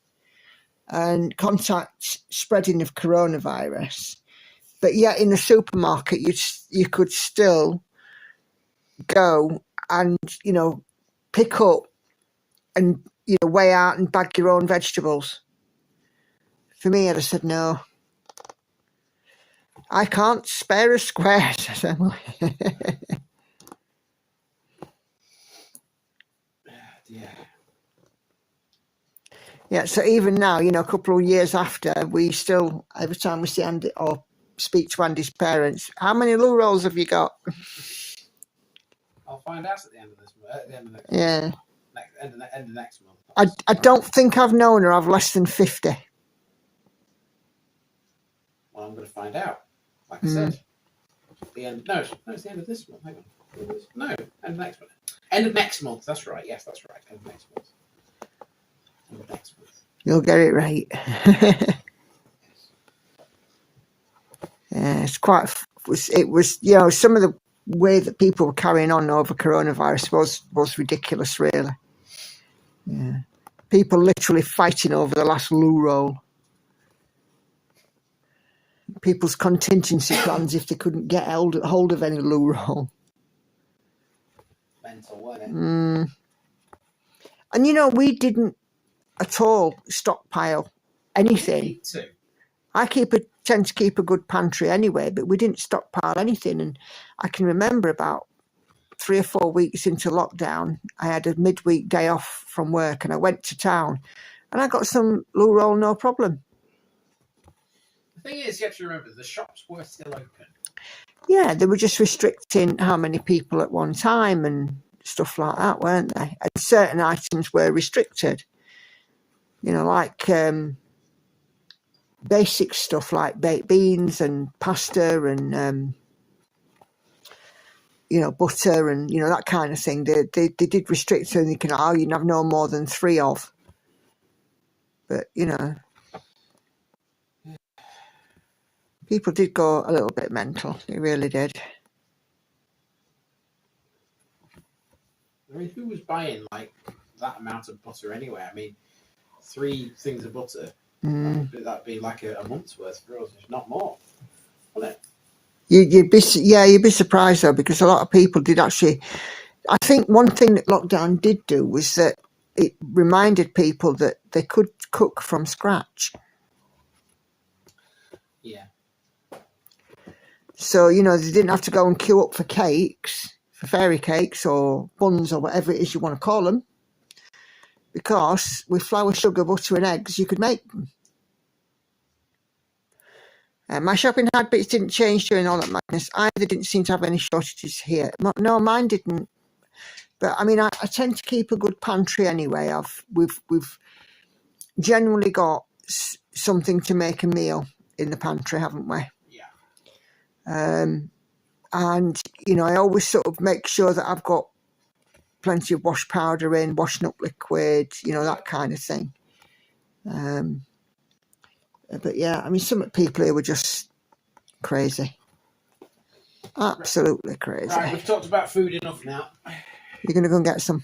and contact spreading of coronavirus. But yet in the supermarket, you could still go and, you know, pick up and, you know, weigh out and bag your own vegetables. For me, I'd have said no. I can't spare a square, says Emily. Yeah. Yeah, so even now, you know, a couple of years after, we still, every time we see Andy or speak to Andy's parents, how many loo rolls have you got? I'll find out at the end of this. At the end of next Yeah. month. End of next month. I don't think I've known her of less than 50. Well, I'm going to find out. Like I said. The end. No, it's the end of this month. Hang on. No, end of next month. End of next month. That's right. Yes, that's right. End of next month. End of next month. You'll get it right. Yeah, it was, you know, some of the way that people were carrying on over coronavirus was ridiculous, really. Yeah. People literally fighting over the last loo roll. People's contingency plans if they couldn't get hold of any loo roll. Mental, wasn't it? And, you know, we didn't at all stockpile anything. Me too. I tend to keep a good pantry anyway, but we didn't stockpile anything. And I can remember about 3 or 4 weeks into lockdown, I had a midweek day off from work and I went to town and I got some loo roll, no problem. The thing is, you have to remember, the shops were still open. Yeah, they were just restricting how many people at one time and stuff like that, weren't they? And certain items were restricted. You know, like basic stuff like baked beans and pasta and, you know, butter and, you know, that kind of thing. They did restrict so you can, you can have no more than 3 of. But, you know, people did go a little bit mental. They really did. I mean, who was buying like that amount of butter anyway? I mean, 3 things of butter. That'd be like a month's worth for us, if not more, wouldn't it? You'd be surprised though, because a lot of people did actually. I think one thing that lockdown did do was that it reminded people that they could cook from scratch. Yeah. So, you know, they didn't have to go and queue up for cakes, for fairy cakes or buns or whatever it is you want to call them, because with flour, sugar, butter and eggs, you could make them. My shopping habits didn't change during all that madness. Either didn't seem to have any shortages here. No, mine didn't. But I mean, I tend to keep a good pantry anyway. We've generally got something to make a meal in the pantry, haven't we? Yeah. And you know, I always sort of make sure that I've got plenty of wash powder in, washing up liquid, you know, that kind of thing. But yeah, I mean, some people here were just crazy. Absolutely crazy. Right, we've talked about food enough now. You're going to go and get some.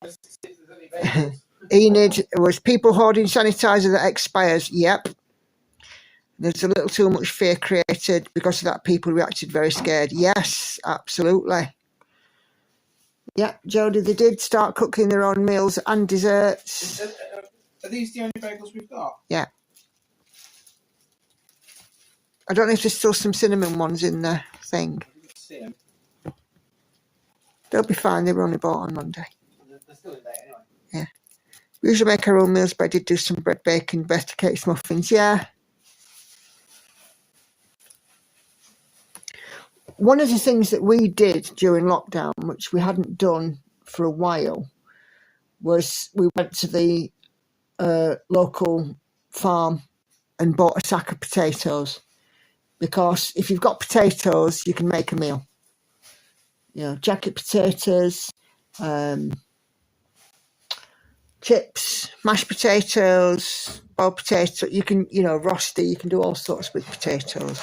Let's see if there's any bagels. Enid, was people hoarding sanitizer that expires? Yep. There's a little too much fear created because of that. People reacted very scared. Yes, absolutely. Yeah, Jodie, they did start cooking their own meals and desserts. Are these the only bagels we've got? Yeah. I don't know if there's still some cinnamon ones in the thing. I didn't see them. They'll be fine. They were only bought on Monday. They're still in there anyway. Yeah. We usually make our own meals, but I did do some bread baking, birthday cakes, muffins. Yeah. One of the things that we did during lockdown, which we hadn't done for a while, was we went to the local farm and bought a sack of potatoes. Because if you've got potatoes, you can make a meal. You know, jacket potatoes, chips, mashed potatoes, boiled potato. You can, you know, roasty. You can do all sorts with potatoes.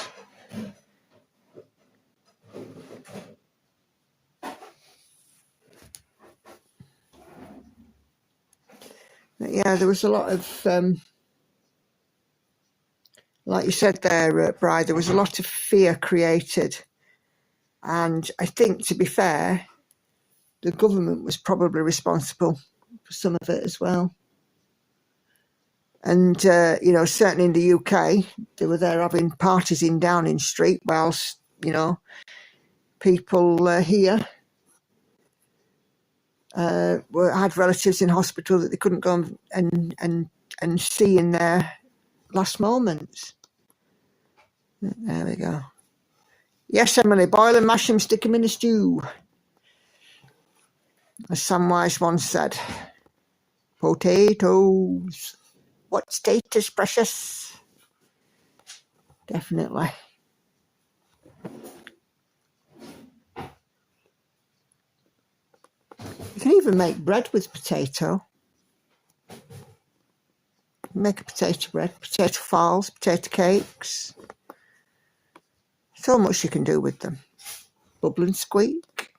But yeah, there was a lot of, like you said there, Bri, there was a lot of fear created. And I think, to be fair, the government was probably responsible for some of it as well. And, you know, certainly in the UK, they were there having parties in Downing Street whilst, you know, people here had relatives in hospital that they couldn't go and see in their last moments. There we go. Yes, Emily, boil and mash them, stick them in a stew. As Samwise once said, potatoes. What state is precious? Definitely. You can even make bread with potato. Make a potato bread, potato falls, potato cakes. So much you can do with them. Bubble and squeak.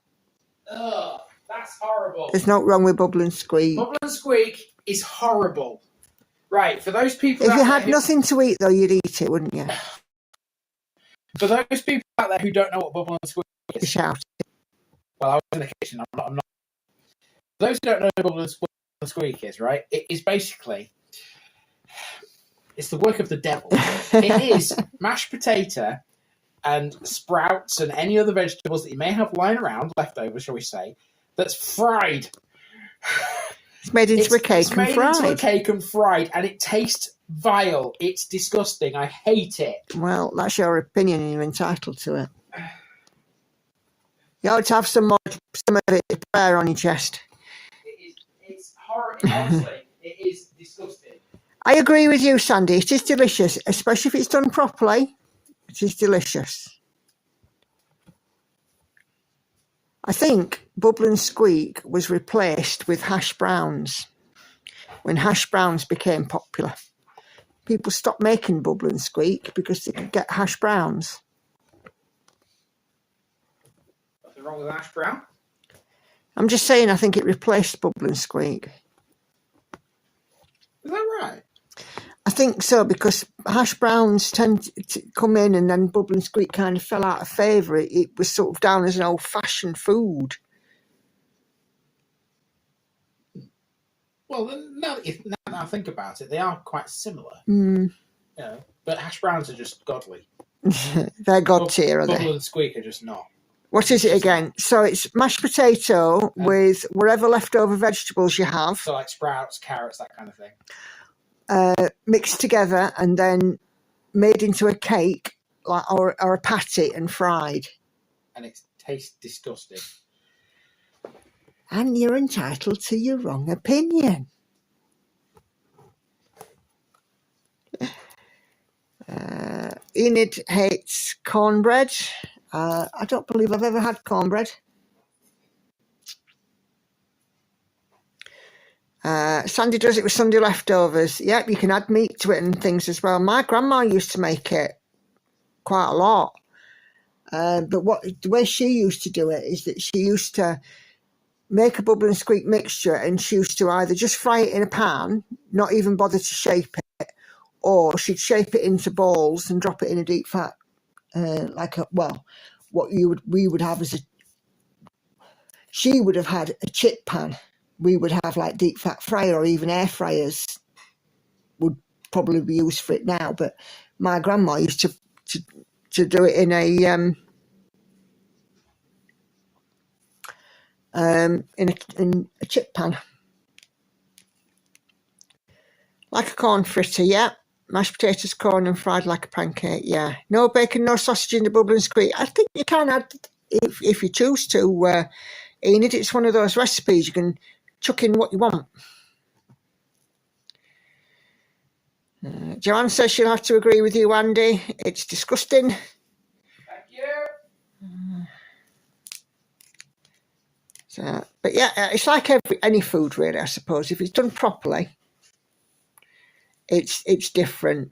Ugh, that's horrible. There's no wrong with bubble and squeak. Bubble and squeak is horrible. Right, for those people If you had nothing to eat, though, you'd eat it, wouldn't you? For those people out there who don't know what bubble and squeak You is, shout. well, I was in the kitchen. I'm not. For those who don't know what bubble and squeak is, right? It is basically, it's the work of the devil. It is mashed potato and sprouts and any other vegetables that you may have lying around, leftovers, shall we say, that's fried. It's made into a cake and fried. It's made into a cake and fried, and it tastes vile. It's disgusting. I hate it. Well, that's your opinion, and you're entitled to it. You ought to have some of it there on your chest. It's horrible. Honestly, it is disgusting. I agree with you, Sandy. It is delicious, especially if it's done properly. It is delicious. I think bubble and squeak was replaced with hash browns when hash browns became popular. People stopped making bubble and squeak because they could get hash browns. Nothing wrong with hash brown? I'm just saying, I think it replaced bubble and squeak. Is that right? I think so, because hash browns tend to come in and then bubble and squeak kind of fell out of favour. It was sort of down as an old-fashioned food. Well, now that I think about it, they are quite similar. Mm. You know, but hash browns are just godly. They're god tier, are they? Bubble and squeak are just not. What is it again? So it's mashed potato with whatever leftover vegetables you have. So like sprouts, carrots, that kind of thing. Mixed together and then made into a cake or a patty and fried. And it tastes disgusting. And you're entitled to your wrong opinion. Enid hates cornbread. I don't believe I've ever had cornbread. Sandy does it with Sunday leftovers. Yep, you can add meat to it and things as well. My grandma used to make it quite a lot. But the way she used to do it is that she used to make a bubble and squeak mixture, and she used to either just fry it in a pan, not even bother to shape it, or she'd shape it into balls and drop it in a deep fat, we would have she would have had a chip pan. We would have like deep fat fryer, or even air fryers would probably be used for it now. But my grandma used to do it in a chip pan, like a corn fritter. Yeah, mashed potatoes, corn, and fried like a pancake. Yeah, no bacon, no sausage in the bubble and squeak. I think you can add if you choose to. Enid, it's one of those recipes you can chuck in what you want. Joanne says she'll have to agree with you, Andy. It's disgusting. Thank you. But yeah, it's like any food, really, I suppose. If it's done properly, it's different.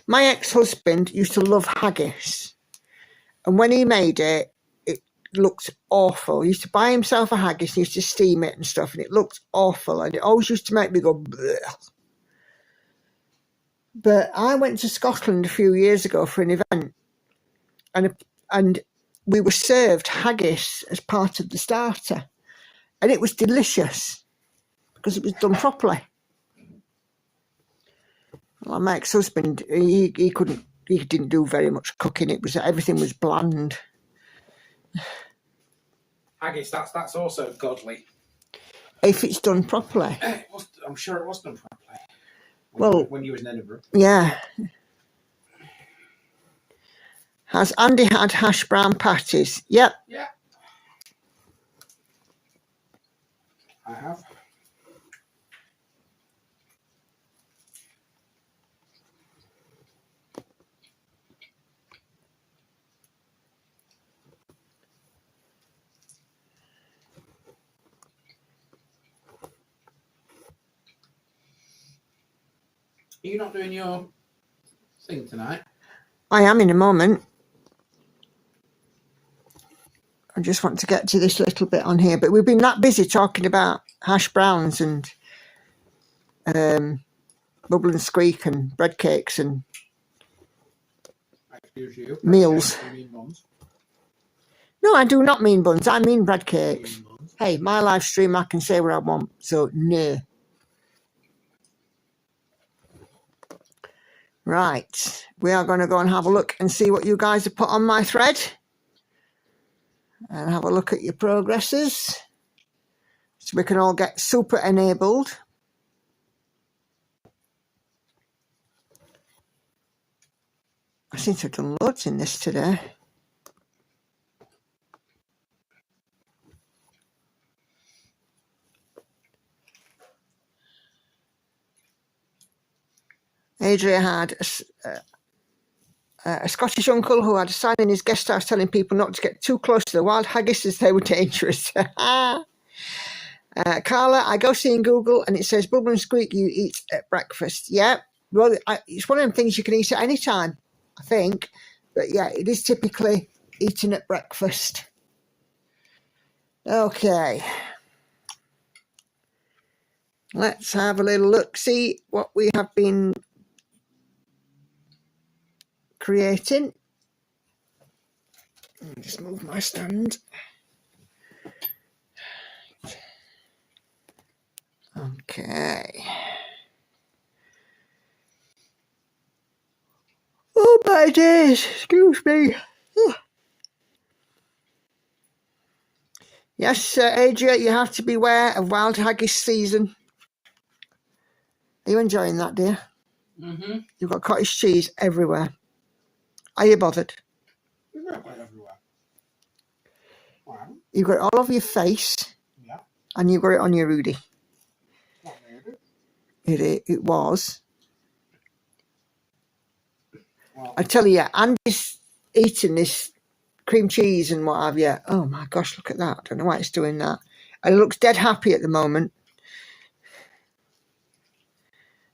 My ex-husband used to love haggis, and when he made it, it looked awful. He used to buy himself a haggis, and he used to steam it and stuff, and it looked awful, and it always used to make me go bleh. But I went to Scotland a few years ago for an event, and we were served haggis as part of the starter, and it was delicious because it was done properly. Well, my ex-husband, he didn't do very much cooking. Everything was bland. Haggis, that's also godly. If it's done properly. I'm sure it was done properly. When you was in Edinburgh. Yeah. Has Andy had hash brown patties? Yep. Yeah. I have. Are you not doing your thing tonight? I am in a moment. I just want to get to this little bit on here, but we've been that busy talking about hash browns and bubble and squeak and bread cakes and meals. No, I do not mean buns. I mean bread cakes. Hey, my live stream, I can say what I want, so no. Right, we are going to go and have a look and see what you guys have put on my thread. And have a look at your progresses, so we can all get super enabled. I seem to have done loads in this today. Adria had a Scottish uncle who had a sign in his guest house telling people not to get too close to the wild haggis as they were dangerous. Carla, I go see in Google and it says bubble and squeak you eat at breakfast. Yeah, well, it's one of them things you can eat at any time, I think. But yeah, it is typically eaten at breakfast. Okay. Let's have a little look, see what we have been creating. Let me just move my stand. Okay. Oh my days, excuse me. Yes, Adria, you have to beware of wild haggis season. Are you enjoying that, dear? Mm-hmm. You've got cottage cheese everywhere. Are you bothered? You've got it everywhere. Wow. You've got it all over your face. Yeah. And you've got it on your Rudy. Not really. It was. Well, I tell you, Andy's eating this cream cheese and what have you. Oh my gosh, look at that. I don't know why it's doing that. And it looks dead happy at the moment.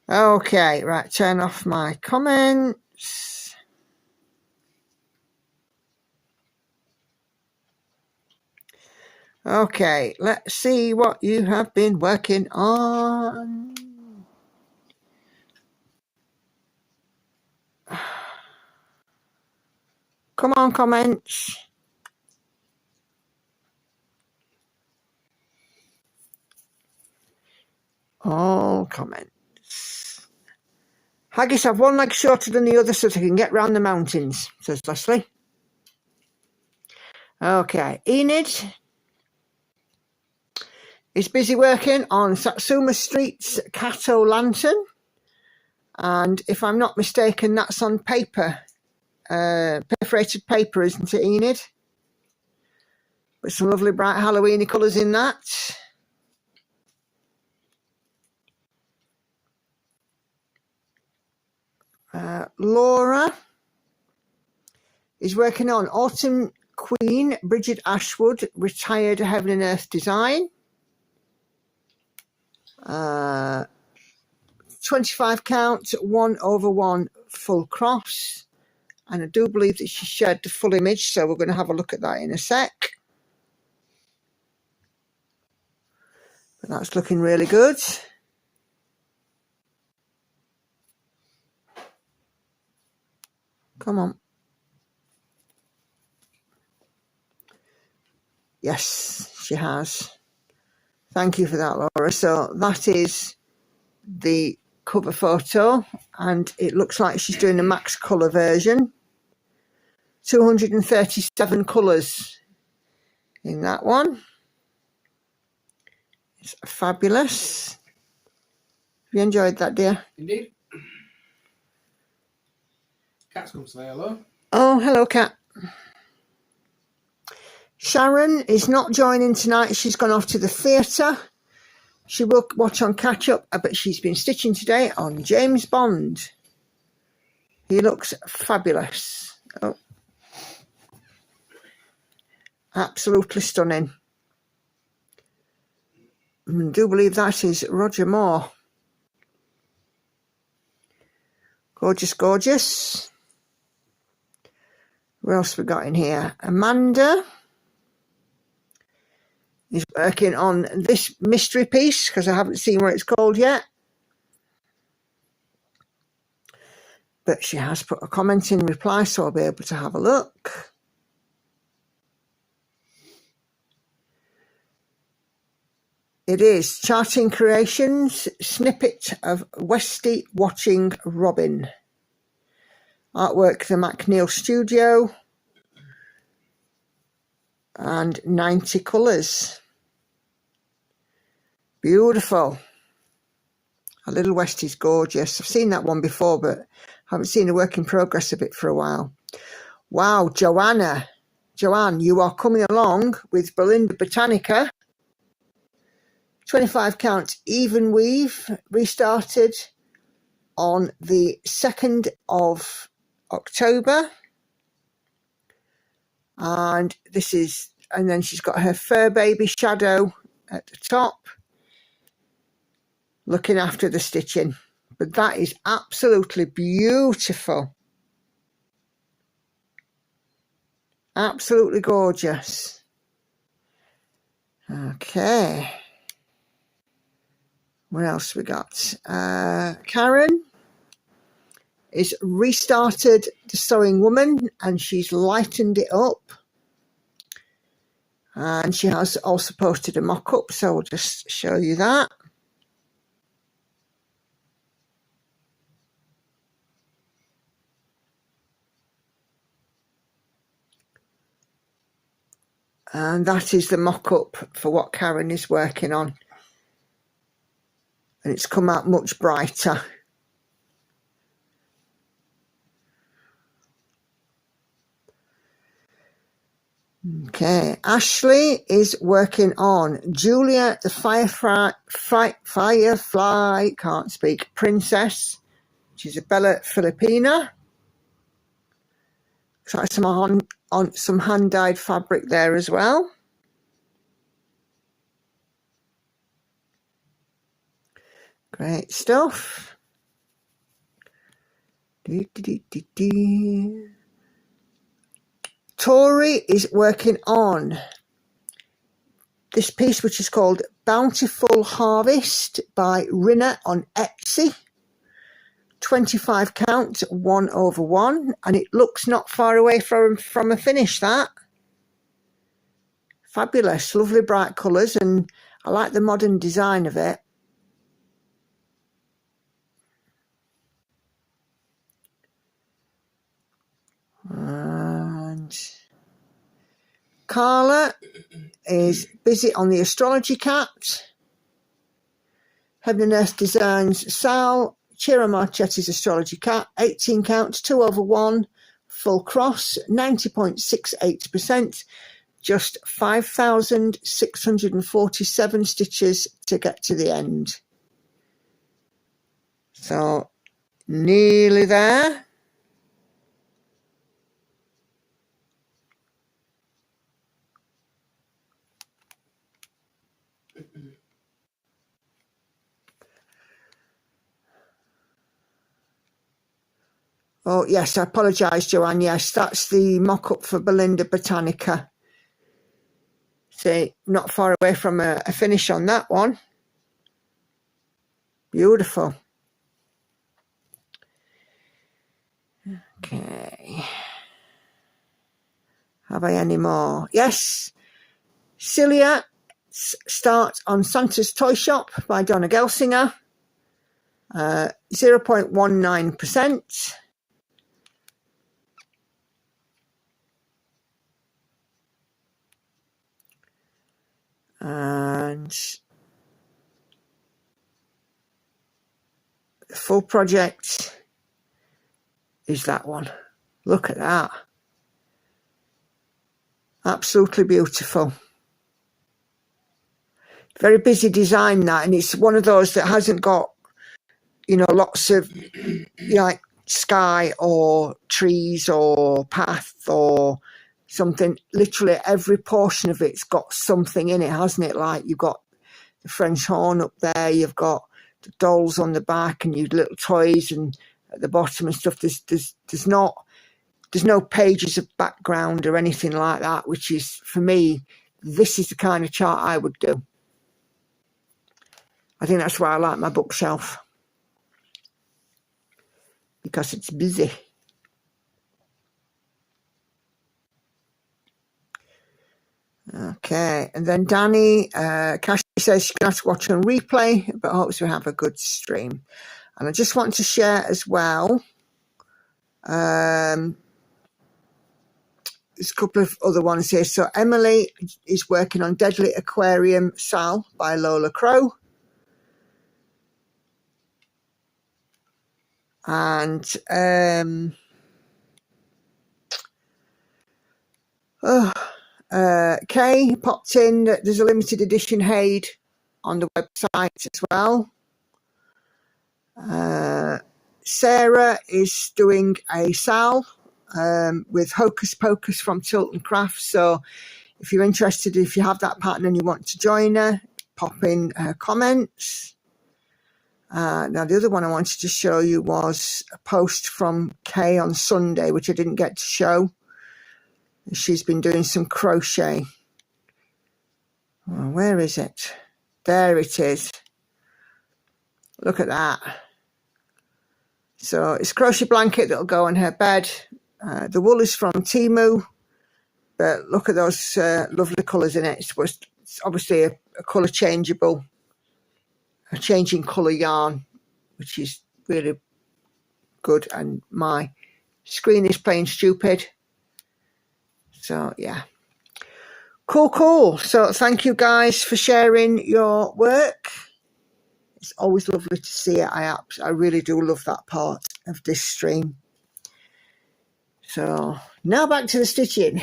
Okay, right, turn off my comments. Okay, let's see what you have been working on. Come on, comments. All comments. Haggis have one leg shorter than the other so they can get round the mountains, says Leslie. Okay, Enid is busy working on Satsuma Street's Kato Lantern. And if I'm not mistaken, that's on paper, perforated paper, isn't it, Enid? With some lovely bright Halloweeny colours in that. Laura is working on Autumn Queen, Bridget Ashwood, retired Heaven and Earth design. 25 count, 1/1 full cross. And I do believe that she shared the full image, so we're going to have a look at that in a sec. But that's looking really good. Come on. Yes, she has. Thank you for that, Laura. So that is the cover photo, and it looks like she's doing a max colour version. 237 colours in that one. It's fabulous. Have you enjoyed that, dear? Indeed. Cat's come to say hello. Oh, hello, Cat. Sharon is not joining tonight. She's gone off to the theatre. She will watch on catch up, but she's been stitching today on James Bond. He looks fabulous. Oh. Absolutely stunning. I do believe that is Roger Moore. Gorgeous, gorgeous. What else we got in here? Amanda is working on this mystery piece because I haven't seen what it's called yet. But she has put a comment in reply, so I'll be able to have a look. It is Charting Creations, snippet of Westy watching Robin. Artwork, the McNeil Studio. And 90 colours. Beautiful. A Little West is gorgeous. I've seen that one before, but haven't seen a work in progress of it for a while. Wow, Joanne, you are coming along with Belinda Botanica. 25 count even weave, restarted on the 2nd of October. And this is, and then she's got her fur baby shadow at the top, looking after the stitching. But that is absolutely beautiful. Absolutely gorgeous. Okay. What else we got? Karen is restarted the Sewing Woman, and she's lightened it up. And she has also posted a mock-up, so I'll just show you that. And that is the mock-up for what Karen is working on. And it's come out much brighter. Okay, Ashley is working on Julia the Firefly, can't speak, Princess, which is a Bella Filipina. Looks like some hand-dyed fabric there as well. Great stuff. Tori is working on this piece, which is called Bountiful Harvest by Rinna on Etsy. 25 count, 1/1, and it looks not far away from a finish, that. Fabulous, lovely bright colours, and I like the modern design of it. And Carla is busy on the astrology cat. Heaven and Earth Designs Sal, Chira Marchetti's astrology cat, 18 count, 2/1, full cross, 90.68%, just 5,647 stitches to get to the end. So nearly there. Oh, yes, I apologise, Joanne. Yes, that's the mock-up for Belinda Botanica. See, not far away from a finish on that one. Beautiful. Okay. Have I any more? Yes. Celia starts on Santa's Toy Shop by Donna Gelsinger. 0.19%. And the full project is that one. Look at that. Absolutely beautiful. Very busy design, that, and it's one of those that hasn't got, you know, lots of, you know, like sky or trees or path or something. Literally every portion of it's got something in it, hasn't it? Like you've got the French horn up there, you've got the dolls on the back, and your little toys and at the bottom and stuff. There's no pages of background or anything like that, which is, for me, this is the kind of chart I would do. I think that's why I like my bookshelf, because it's busy. Okay, and then Danny, Cash says she's going to have to watch on replay, but hopes we have a good stream. And I just want to share as well, there's a couple of other ones here. So Emily is working on Deadly Aquarium Sal by Lola Crow. And Kay popped in that there's a limited edition Haid on the website as well. Sarah is doing a Sal with Hocus Pocus from Tilton Crafts. So if you're interested, if you have that pattern and you want to join her, pop in her comments. Now, the other one I wanted to show you was a post from Kay on Sunday, which I didn't get to show. She's been doing some crochet. Oh, where is it? There it is. Look at that. So it's a crochet blanket that'll go on her bed. The wool is from Temu, but look at those lovely colours in it. It's obviously a colour changeable, a changing colour yarn, which is really good. And my screen is playing stupid. So, yeah. Cool. So thank you guys for sharing your work. It's always lovely to see it. I really do love that part of this stream. So now back to the stitching.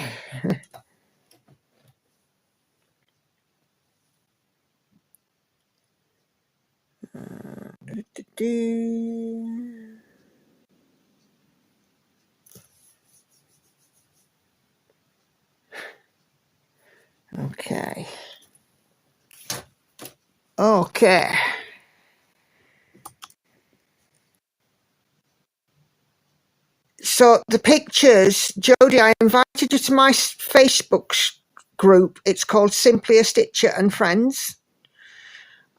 Okay. So the pictures, Jodie, I invited you to my Facebook group. It's called Simply a Stitcher and Friends.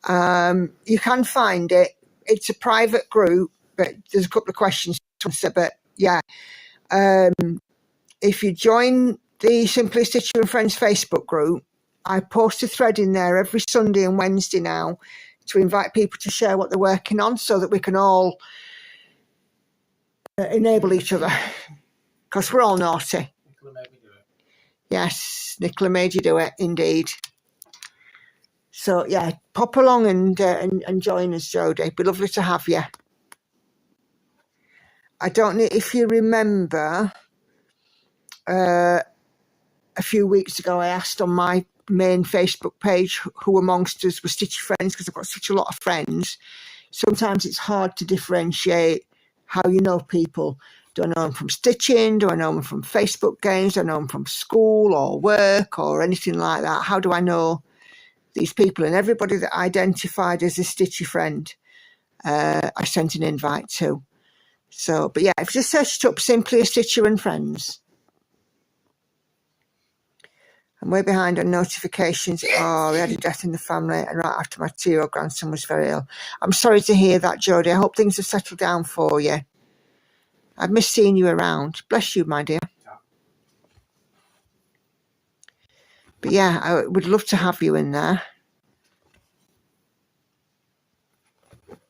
You can find it. It's a private group, but there's a couple of questions to answer. But yeah, if you join the Simply a Stitcher and Friends Facebook group, I post a thread in there every Sunday and Wednesday now to invite people to share what they're working on so that we can all enable each other, because we're all naughty. Nicola made me do it. Yes, Nicola made you do it, indeed. So yeah, pop along and join us, Jodie. It'd be lovely to have you. I don't know if you remember, a few weeks ago I asked on my main Facebook page who amongst us were Stitchy friends, because I've got such a lot of friends. Sometimes it's hard to differentiate how you know people. Do I know them from stitching? Do I know them from Facebook games? Do I know them from school or work or anything like that? How do I know these people? And everybody that identified as a Stitchy friend, I sent an invite to. So, but yeah, if you just searched up Simply a Stitcher and Friends. I'm way behind on notifications. Oh, we had a death in the family, and right after my 2-year-old grandson was very ill. I'm sorry to hear that, Jodie. I hope things have settled down for you. I've missed seeing you around. Bless you, my dear. But yeah, I would love to have you in there.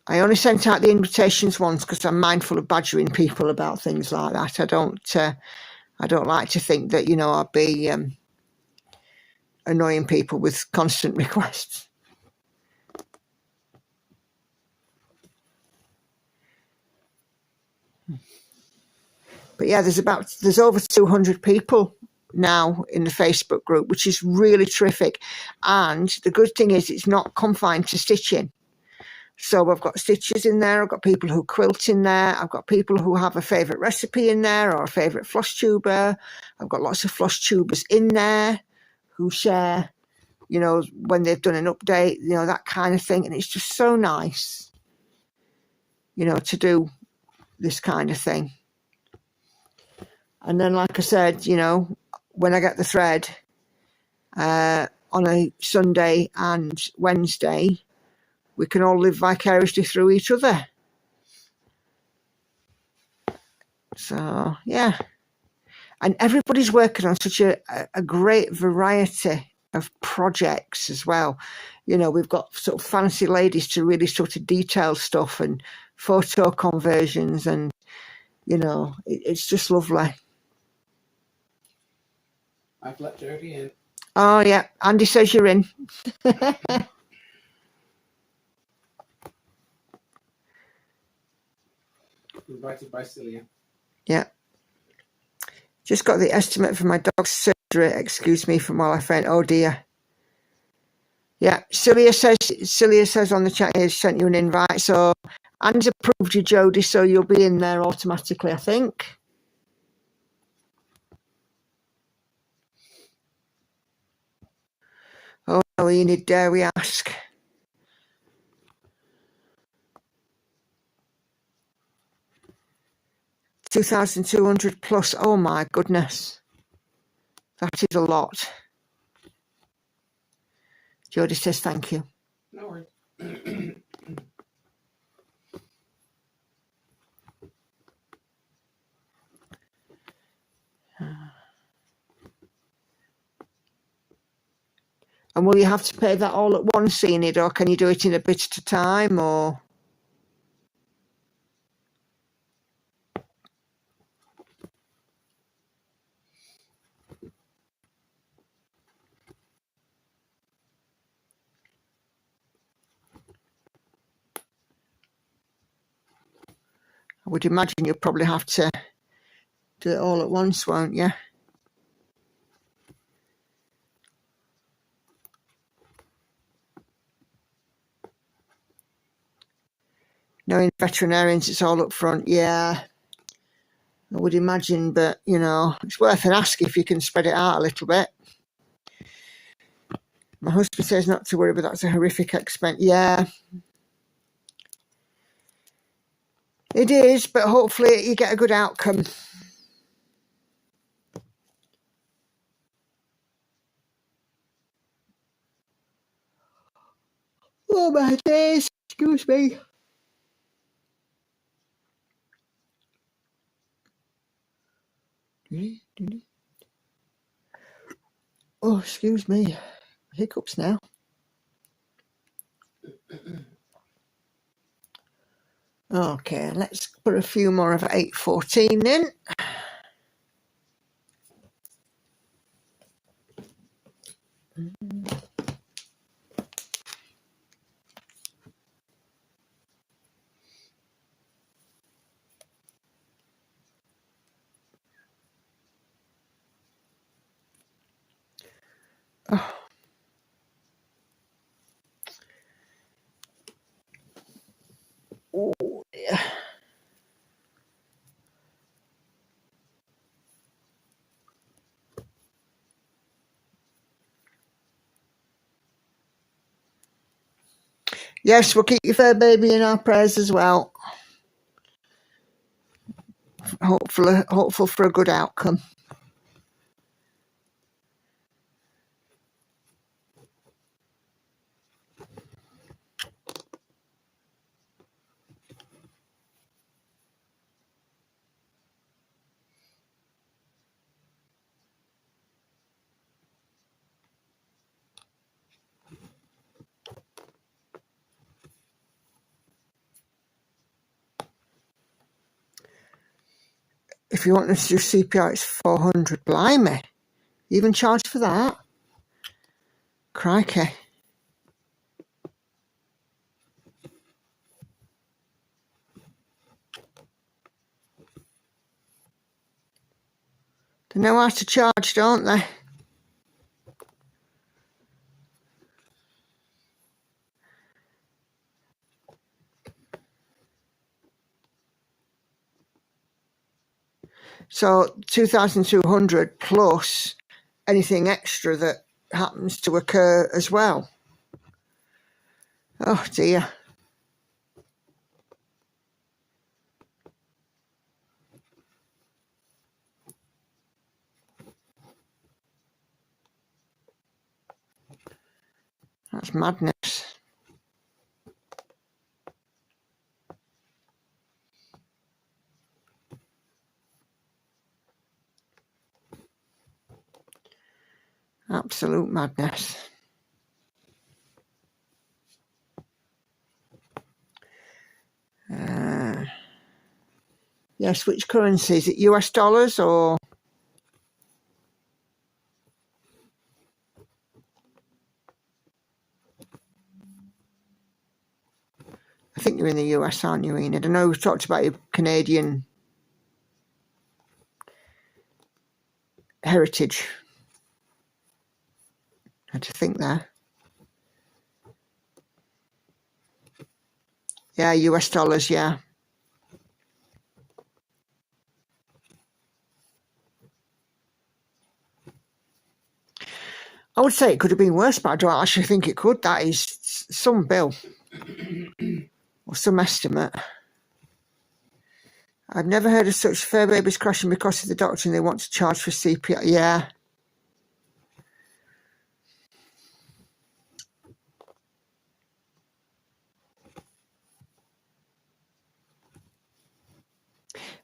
I only sent out the invitations once because I'm mindful of badgering people about things like that. I don't like to think that, you know, I'll be annoying people with constant requests. But yeah, there's over 200 people now in the Facebook group, which is really terrific. And the good thing is it's not confined to stitching. So I've got stitchers in there, I've got people who quilt in there, I've got people who have a favourite recipe in there or a favourite floss tuber. I've got lots of floss tubers in there who share, you know, when they've done an update, you know, that kind of thing. And it's just so nice, you know, to do this kind of thing. And then, like I said, you know, when I get the thread on a Sunday and Wednesday, we can all live vicariously through each other. So, yeah. And everybody's working on such a great variety of projects as well. You know, we've got sort of fancy ladies to really sort of detail stuff and photo conversions, and, you know, it's just lovely. I've let Jodie in. Oh, yeah. Andy says you're in. Invited by Celia. Yeah. Just got the estimate for my dog's surgery. Excuse me from while I faint. Oh, dear. Yeah. Celia says on the chat here, sent you an invite. So Andy's approved you, Jodie, so you'll be in there automatically, I think. Oh, Enid, dare we ask? $2,200 plus. Oh my goodness. That is a lot. Jodie says thank you. No worries. And will you have to pay that all at once, Enid, or can you do it in a bit at a time, or? I would imagine you'll probably have to do it all at once, won't you? Knowing veterinarians, it's all up front. Yeah, I would imagine, but, you know, it's worth an ask if you can spread it out a little bit. My husband says not to worry, but that's a horrific expense. Yeah. It is, but hopefully you get a good outcome. Oh my days, excuse me. Oh, excuse me. Hiccups now. Okay, let's put a few more of 814 in. Oh. Oh, yeah. Yes, we'll keep your fur baby in our prayers as well. Hopeful for a good outcome. If you want us to do CPR, it's 400. Blimey. You even charge for that? Crikey. They know how to charge, don't they? So 2,200 plus anything extra that happens to occur as well. Oh dear. That's madness. Absolute madness. Yes, which currency? Is it US dollars or? I think you're in the US, aren't you, Enid? I know we've talked about your Canadian heritage. Had to think there. Yeah, US dollars, yeah. I would say it could have been worse, but I don't actually think it could. That is some bill or some estimate. I've never heard of such fur babies crashing because of the doctor and they want to charge for CPR. Yeah.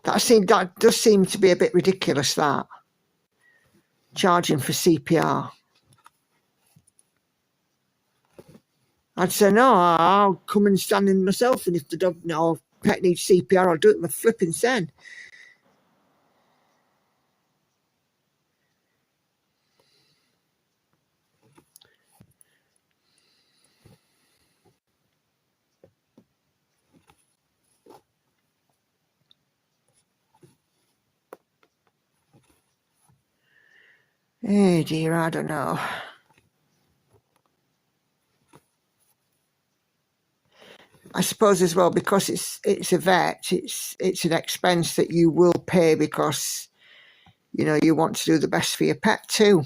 That does seem to be a bit ridiculous, that. Charging for CPR. I'd say, no, I'll come and stand in myself, and if the dog or pet needs CPR, I'll do it in my flipping sen. Oh dear, I don't know. I suppose as well, because it's a vet, it's an expense that you will pay because, you know, you want to do the best for your pet too.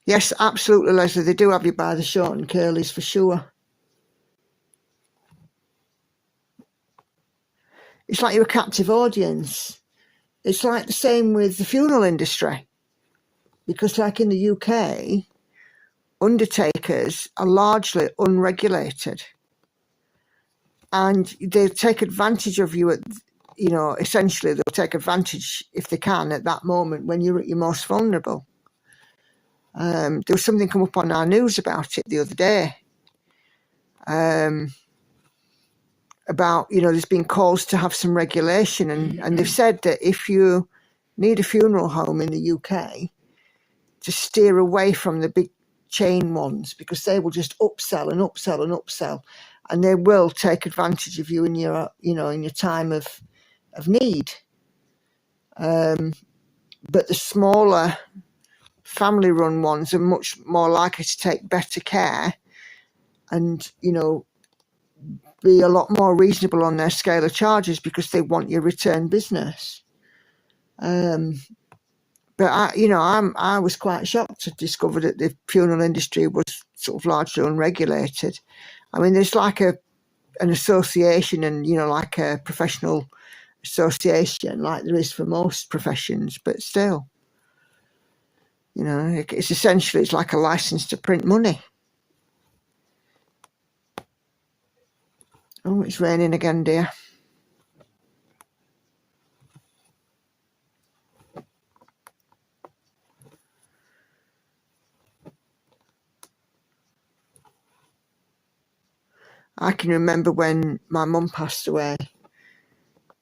Yes, absolutely, Leslie. They do have you by the short and curlies for sure. It's like you're a captive audience. It's like the same with the funeral industry. Because like in the UK, undertakers are largely unregulated. And they take advantage of you at, you know, essentially they'll take advantage, if they can, at that moment when you're at your most vulnerable. There was something come up on our news about it the other day. About, you know, there's been calls to have some regulation, and they've said that if you need a funeral home in the UK, to steer away from the big chain ones, because they will just upsell and upsell and upsell, and they will take advantage of you in your, you know, in your time of need. But the smaller family-run ones are much more likely to take better care and, you know, be a lot more reasonable on their scale of charges because they want your return business. But I was quite shocked to discover that the funeral industry was sort of largely unregulated. I mean, there's like an association and, you know, like a professional association like there is for most professions, but still, you know, it's essentially, it's like a license to print money. Oh, it's raining again, dear. I can remember when my mum passed away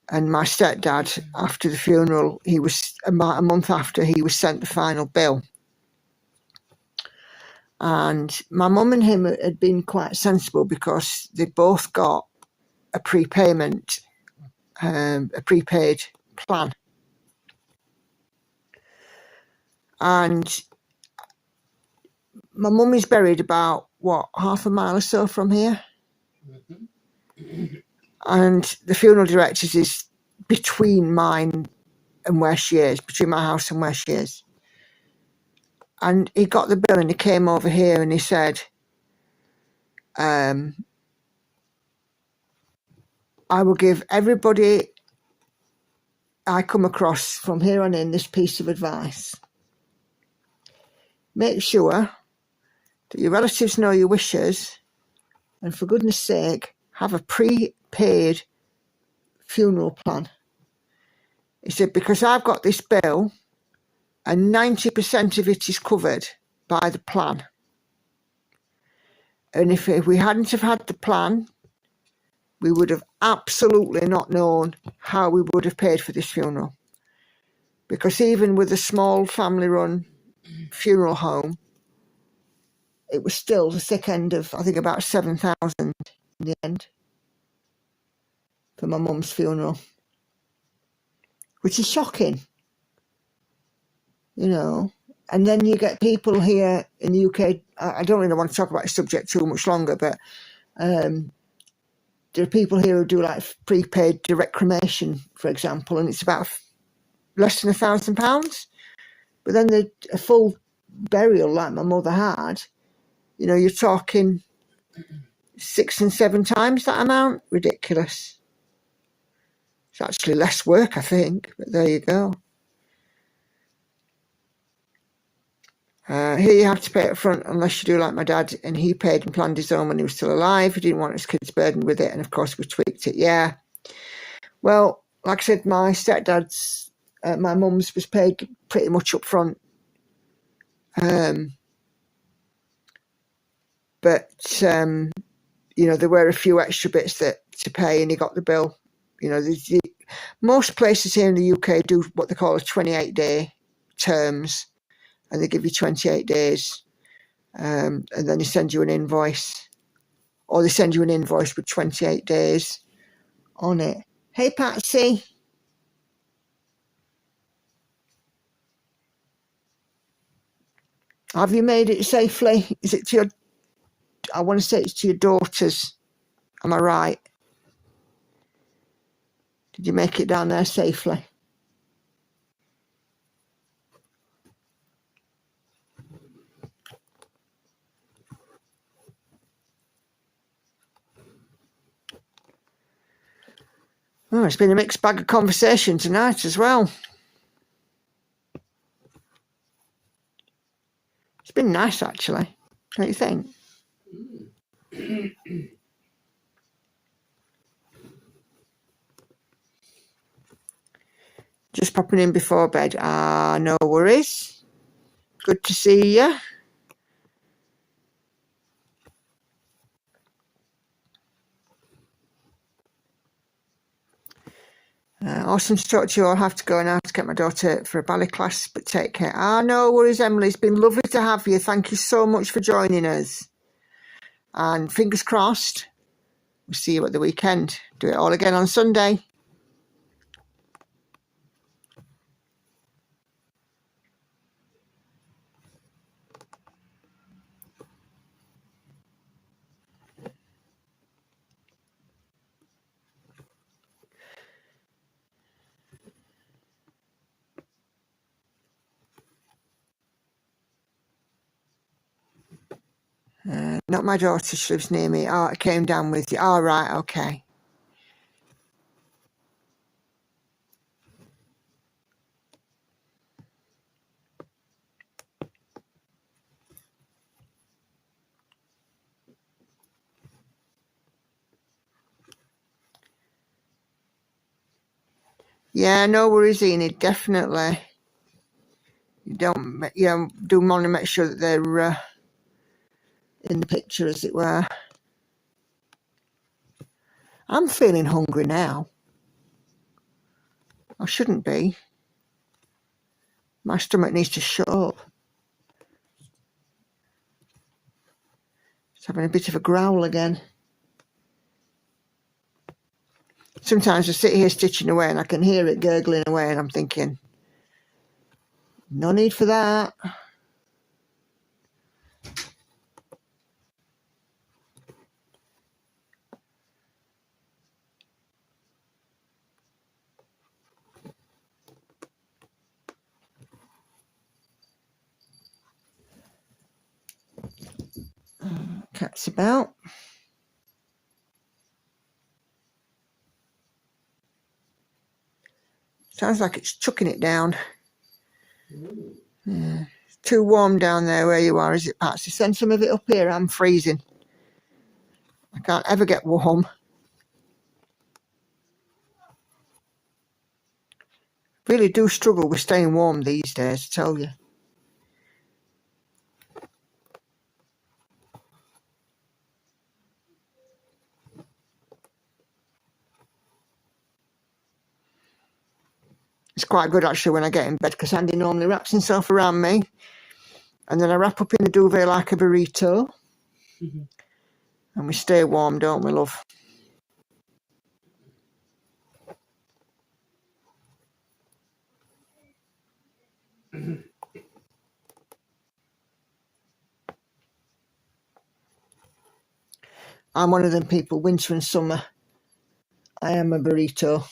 and my stepdad, after the funeral, he was about a month after, he was sent the final bill. And my mum and him had been quite sensible because they both got a prepayment, a prepaid plan. And my mum is buried about, half a mile or so from here? And the funeral directors is between mine and where she is, between my house and where she is. And he got the bill and he came over here and he said, I will give everybody I come across from here on in this piece of advice. Make sure that your relatives know your wishes, and for goodness sake, have a prepaid funeral plan. He said, because I've got this bill and 90% of it is covered by the plan. And if we hadn't have had the plan, we would have absolutely not known how we would have paid for this funeral. Because even with a small family-run funeral home, it was still the thick end of, I think, about 7,000 in the end for my mum's funeral, which is shocking, you know. And then you get people here in the UK, I don't really want to talk about this subject too much longer, but there are people here who do like prepaid direct cremation, for example, and it's about less than £1,000. But then a full burial like my mother had, you know, you're talking 6 and 7 times that amount. Ridiculous. It's actually less work, I think, but there you go. Here you have to pay up front unless you do like my dad, and he paid and planned his own when he was still alive. He didn't want his kids burdened with it, and of course we tweaked it. Yeah. Well, like I said, my stepdad's, my mum's was paid pretty much up front. But you know, there were a few extra bits that to pay, and he got the bill. You know, most places here in the UK do what they call a 28-day terms, and they give you 28 days, and then they send you an invoice, or they send you an invoice with 28 days on it. Hey, Patsy. Have you made it safely? Is it to your, I want to say it's to your daughters. Am I right? Did you make it down there safely? Oh, it's been a mixed bag of conversation tonight as well. It's been nice, actually. Don't you think? Just popping in before bed. No worries. Good to see you. Awesome to talk to you all. I have to go now to get my daughter for a ballet class, but take care. No worries, Emily. It's been lovely to have you. Thank you so much for joining us. And fingers crossed, we'll see you at the weekend. Do it all again on Sunday. Not my daughter, she lives near me. I came down with you. Right, okay. Yeah, no worries, Enid, definitely. You do want to make sure that they're in the picture, as it were. I'm feeling hungry now. I shouldn't be. My stomach needs to shut up. It's having a bit of a growl again. Sometimes I sit here stitching away and I can hear it gurgling away and I'm thinking, no need for that. Cat's about. Sounds like it's chucking it down. Yeah. It's too warm down there where you are, is it, Patsy? Send some of it up here. I'm freezing. I can't ever get warm. Really do struggle with staying warm these days, I tell you. It's quite good actually when I get in bed because Andy normally wraps himself around me and then I wrap up in a duvet like a burrito. And we stay warm, don't we, love? I'm one of them people, winter and summer. I am a burrito.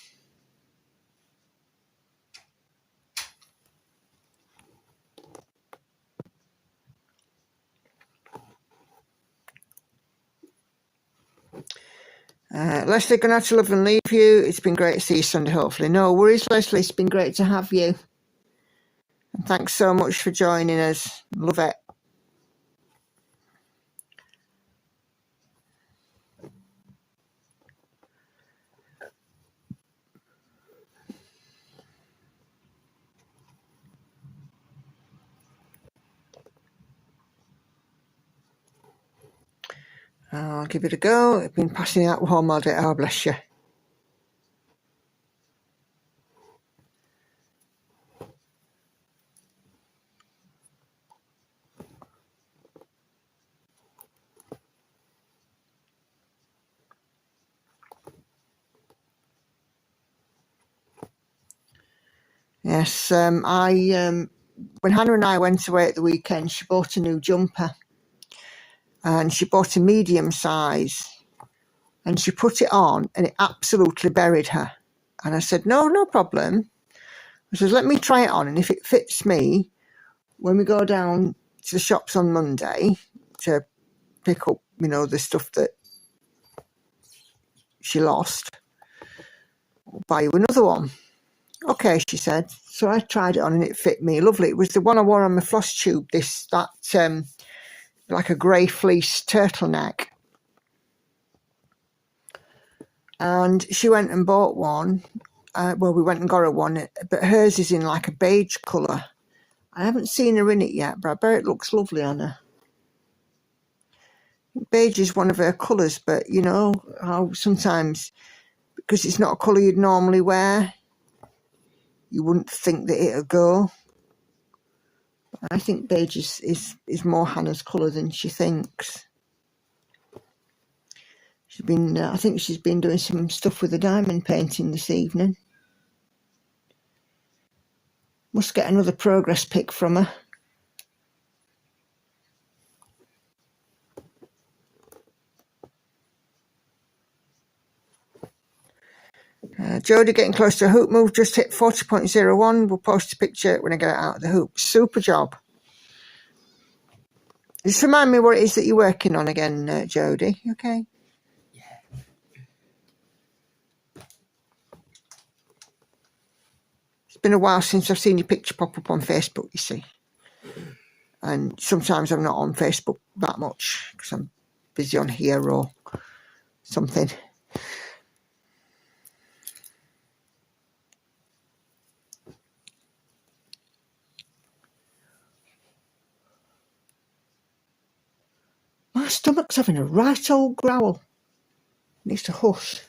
Leslie, going to have to love and leave you. It's been great to see you Sunday, hopefully. No worries, Leslie. It's been great to have you. And thanks so much for joining us. Love it. I'll give it a go. I've been passing out warm all day. Oh, bless you. Yes, when Hannah and I went away at the weekend, she bought a new jumper. And she bought a medium size. And she put it on and it absolutely buried her. And I said, no problem. I said, let me try it on. And if it fits me, when we go down to the shops on Monday to pick up, the stuff that she lost, I'll buy you another one. Okay, she said. So I tried it on and it fit me lovely. It was the one I wore on my floss tube, like a grey fleece turtleneck. And she went and bought one. Well, we went and got her one, but hers is in like a beige colour. I haven't seen her in it yet, but I bet it looks lovely on her. Beige is one of her colours, but you know how sometimes, because it's not a colour you'd normally wear, you wouldn't think that it'll go. I think beige is more Hannah's colour than she thinks. I think she's been doing some stuff with the diamond painting this evening. Must get another progress pic from her. Jodie getting close to a hoop move, just hit 40.01. We'll post a picture when I get it out of the hoop. Super job. Just remind me what it is that you're working on again, Jodie. Okay. Yeah. It's been a while since I've seen your picture pop up on Facebook, you see. And sometimes I'm not on Facebook that much because I'm busy on here or something. My stomach's having a right old growl. It needs to hush.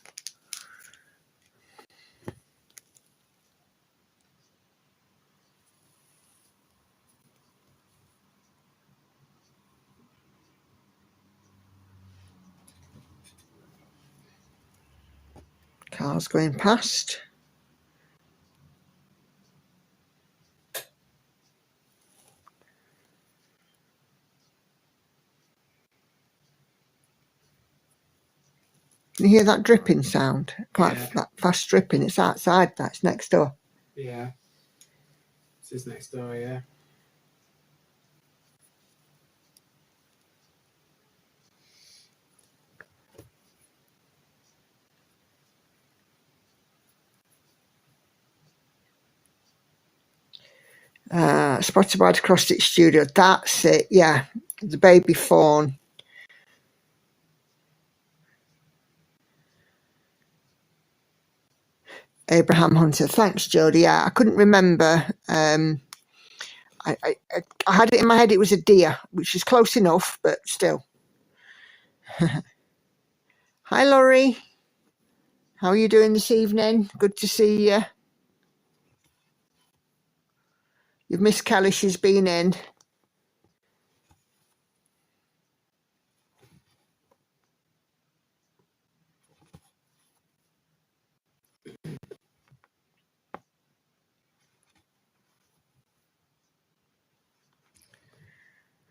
Cars going past. Can you hear that dripping sound? Quite that fast dripping. It's outside, that's next door. Yeah. This is next door, yeah. Spotted by the CrossFit Studio. That's it, yeah. The baby fawn. Abraham Hunter. Thanks, Jodie. Yeah, I couldn't remember. I had it in my head it was a deer, which is close enough, but still. Hi, Laurie. How are you doing this evening? Good to see you. You've missed Kelly. She's been in.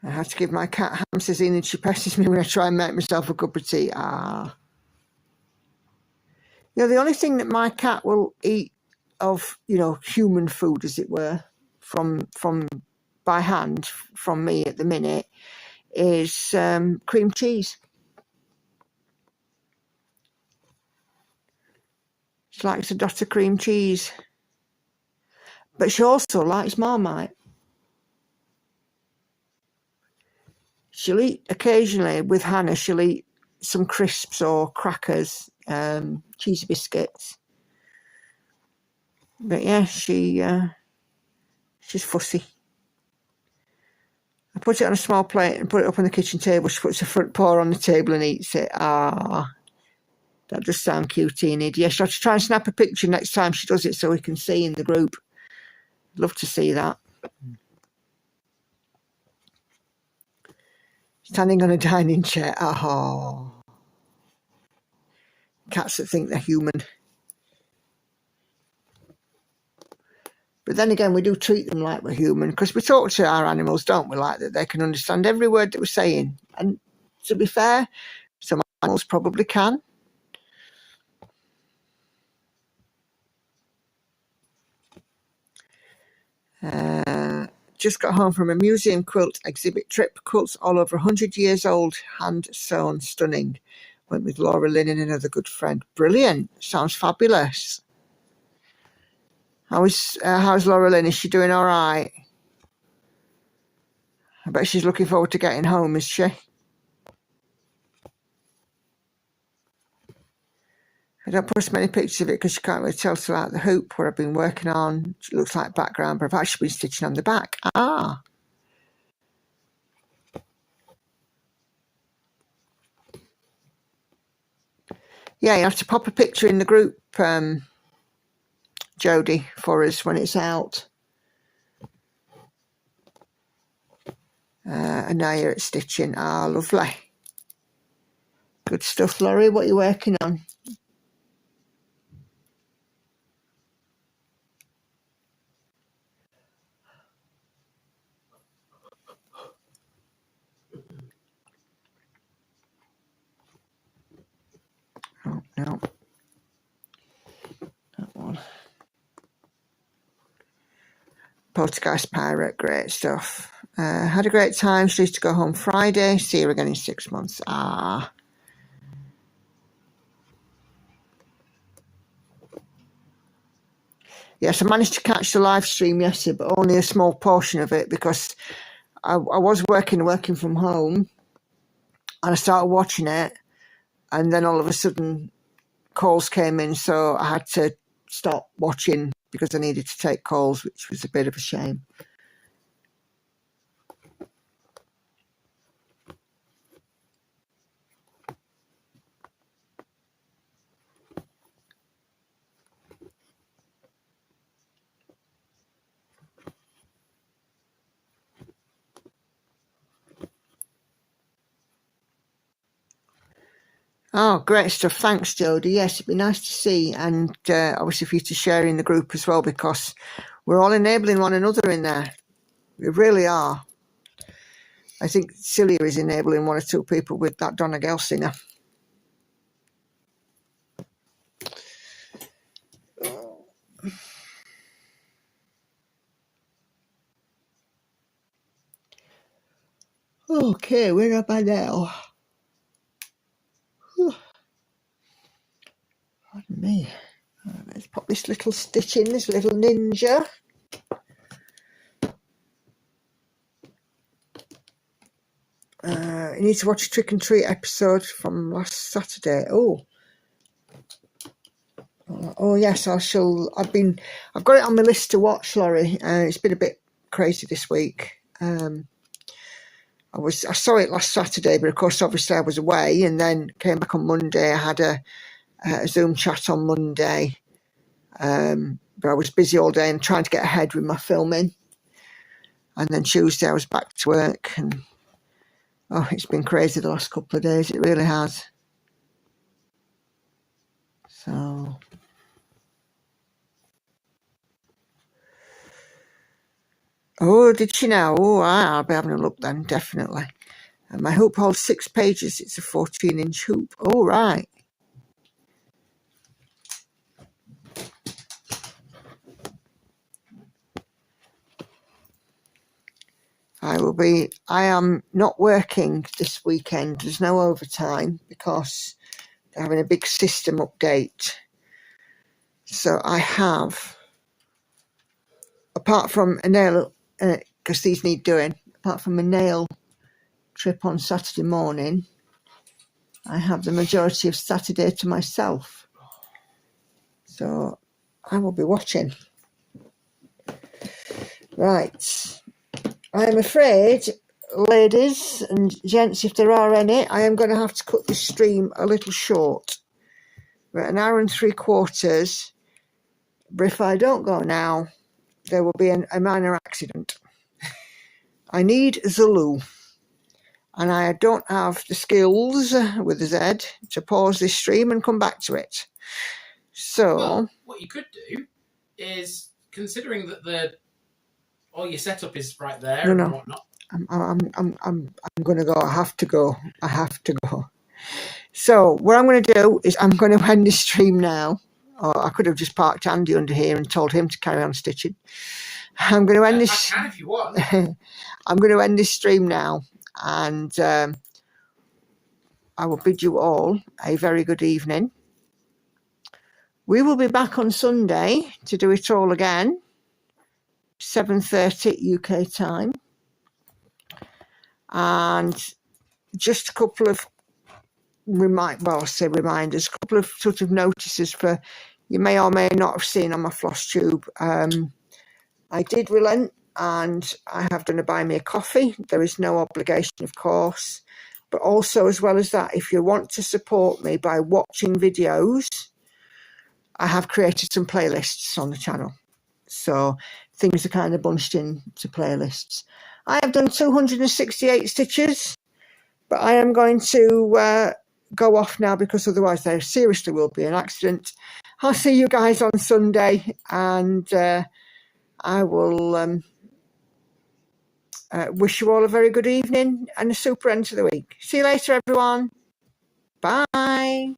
I have to give my cat hamsters in and she presses me when I try and make myself a cup of tea. Ah. You know, the only thing that my cat will eat of, you know, human food, as it were, from by hand from me at the minute is cream cheese. She likes a dot of cream cheese. But she also likes Marmite. She'll eat occasionally with Hannah, she'll eat some crisps or crackers, cheesy biscuits. But yeah, she's fussy. I put it on a small plate and put it up on the kitchen table. She puts her front paw on the table and eats it. Ah, that does sound cute, Enid. Yes, I'll try and snap a picture next time she does it so we can see in the group. Love to see that. Standing on a dining chair. Oh. Cats that think they're human. But then again, we do treat them like we're human because we talk to our animals, don't we? Like that they can understand every word that we're saying. And to be fair, some animals probably can. Just got home from a museum quilt exhibit trip. Quilts all over 100 years old, hand sewn, stunning. Went with Laura Lynn and another good friend. Brilliant. Sounds fabulous. How's Laura Lynn? Is she doing all right? I bet she's looking forward to getting home, is she? I don't post many pictures of it because you can't really tell till out the hoop what I've been working on. It looks like background, but I've actually been stitching on the back. Ah. Yeah, you have to pop a picture in the group, Jodie, for us when it's out. And now you're at stitching. Ah, lovely. Good stuff, Laurie. What are you working on? Oh, no. That one. Poltergeist Pirate, great stuff. Had a great time. She's to go home Friday. See her again in 6 months. Ah. Yes, I managed to catch the live stream yesterday, but only a small portion of it because I was working from home and I started watching it, and then all of a sudden calls came in, so I had to stop watching because I needed to take calls, which was a bit of a shame. Oh, great stuff. Thanks, Jodie. Yes, it'd be nice to see, and obviously for you to share in the group as well, because we're all enabling one another in there. We really are. I think Celia is enabling one or two people with that Donna Gale singer. Okay, where am I now? Pardon me. Let's pop this little stitch in, this little ninja. You need to watch a Trick and Treat episode from last Saturday. Oh yes, I shall. I've got it on my list to watch, Laurie. It's been a bit crazy this week. I saw it last Saturday, but of course, obviously, I was away, and then came back on Monday. I had a Zoom chat on Monday, but I was busy all day and trying to get ahead with my filming. And then Tuesday, I was back to work, and it's been crazy the last couple of days. It really has. So. Oh, did she now? Oh, I'll be having a look then, definitely. And my hoop holds 6 pages. It's a 14-inch hoop. Oh, right. I am not working this weekend. There's no overtime because they're having a big system update. So I have, apart from a nail, because these need doing, apart from a nail trip on Saturday morning, I have the majority of Saturday to myself. So I will be watching. Right. I am afraid, ladies and gents, if there are any, I am going to have to cut this stream a little short. We're at 1 hour and 3/4. But if I don't go now, there will be a minor accident. I need Zulu. And I don't have the skills with the Z to pause this stream and come back to it. So, well, what you could do is, considering that all your setup is right there and whatnot. I'm going to go. I have to go. So what I'm going to do is I'm going to end this stream now. Or I could have just parked Andy under here and told him to carry on stitching. I'm going to end this. I can if you want. I'm going to end this stream now, and I will bid you all a very good evening. We will be back on Sunday to do it all again, 7:30 UK time. And just a couple of reminders, a couple of sort of notices for you may or may not have seen on my floss tube. I did relent and I have done a buy me a coffee. There is no obligation, of course, but also as well as that, if you want to support me by watching videos, I have created some playlists on the channel. So things are kind of bunched into playlists. I have done 268 stitches, but I am going to go off now because otherwise there seriously will be an accident. I'll see you guys on Sunday, and I will wish you all a very good evening and a super end to the week. See you later, everyone. Bye.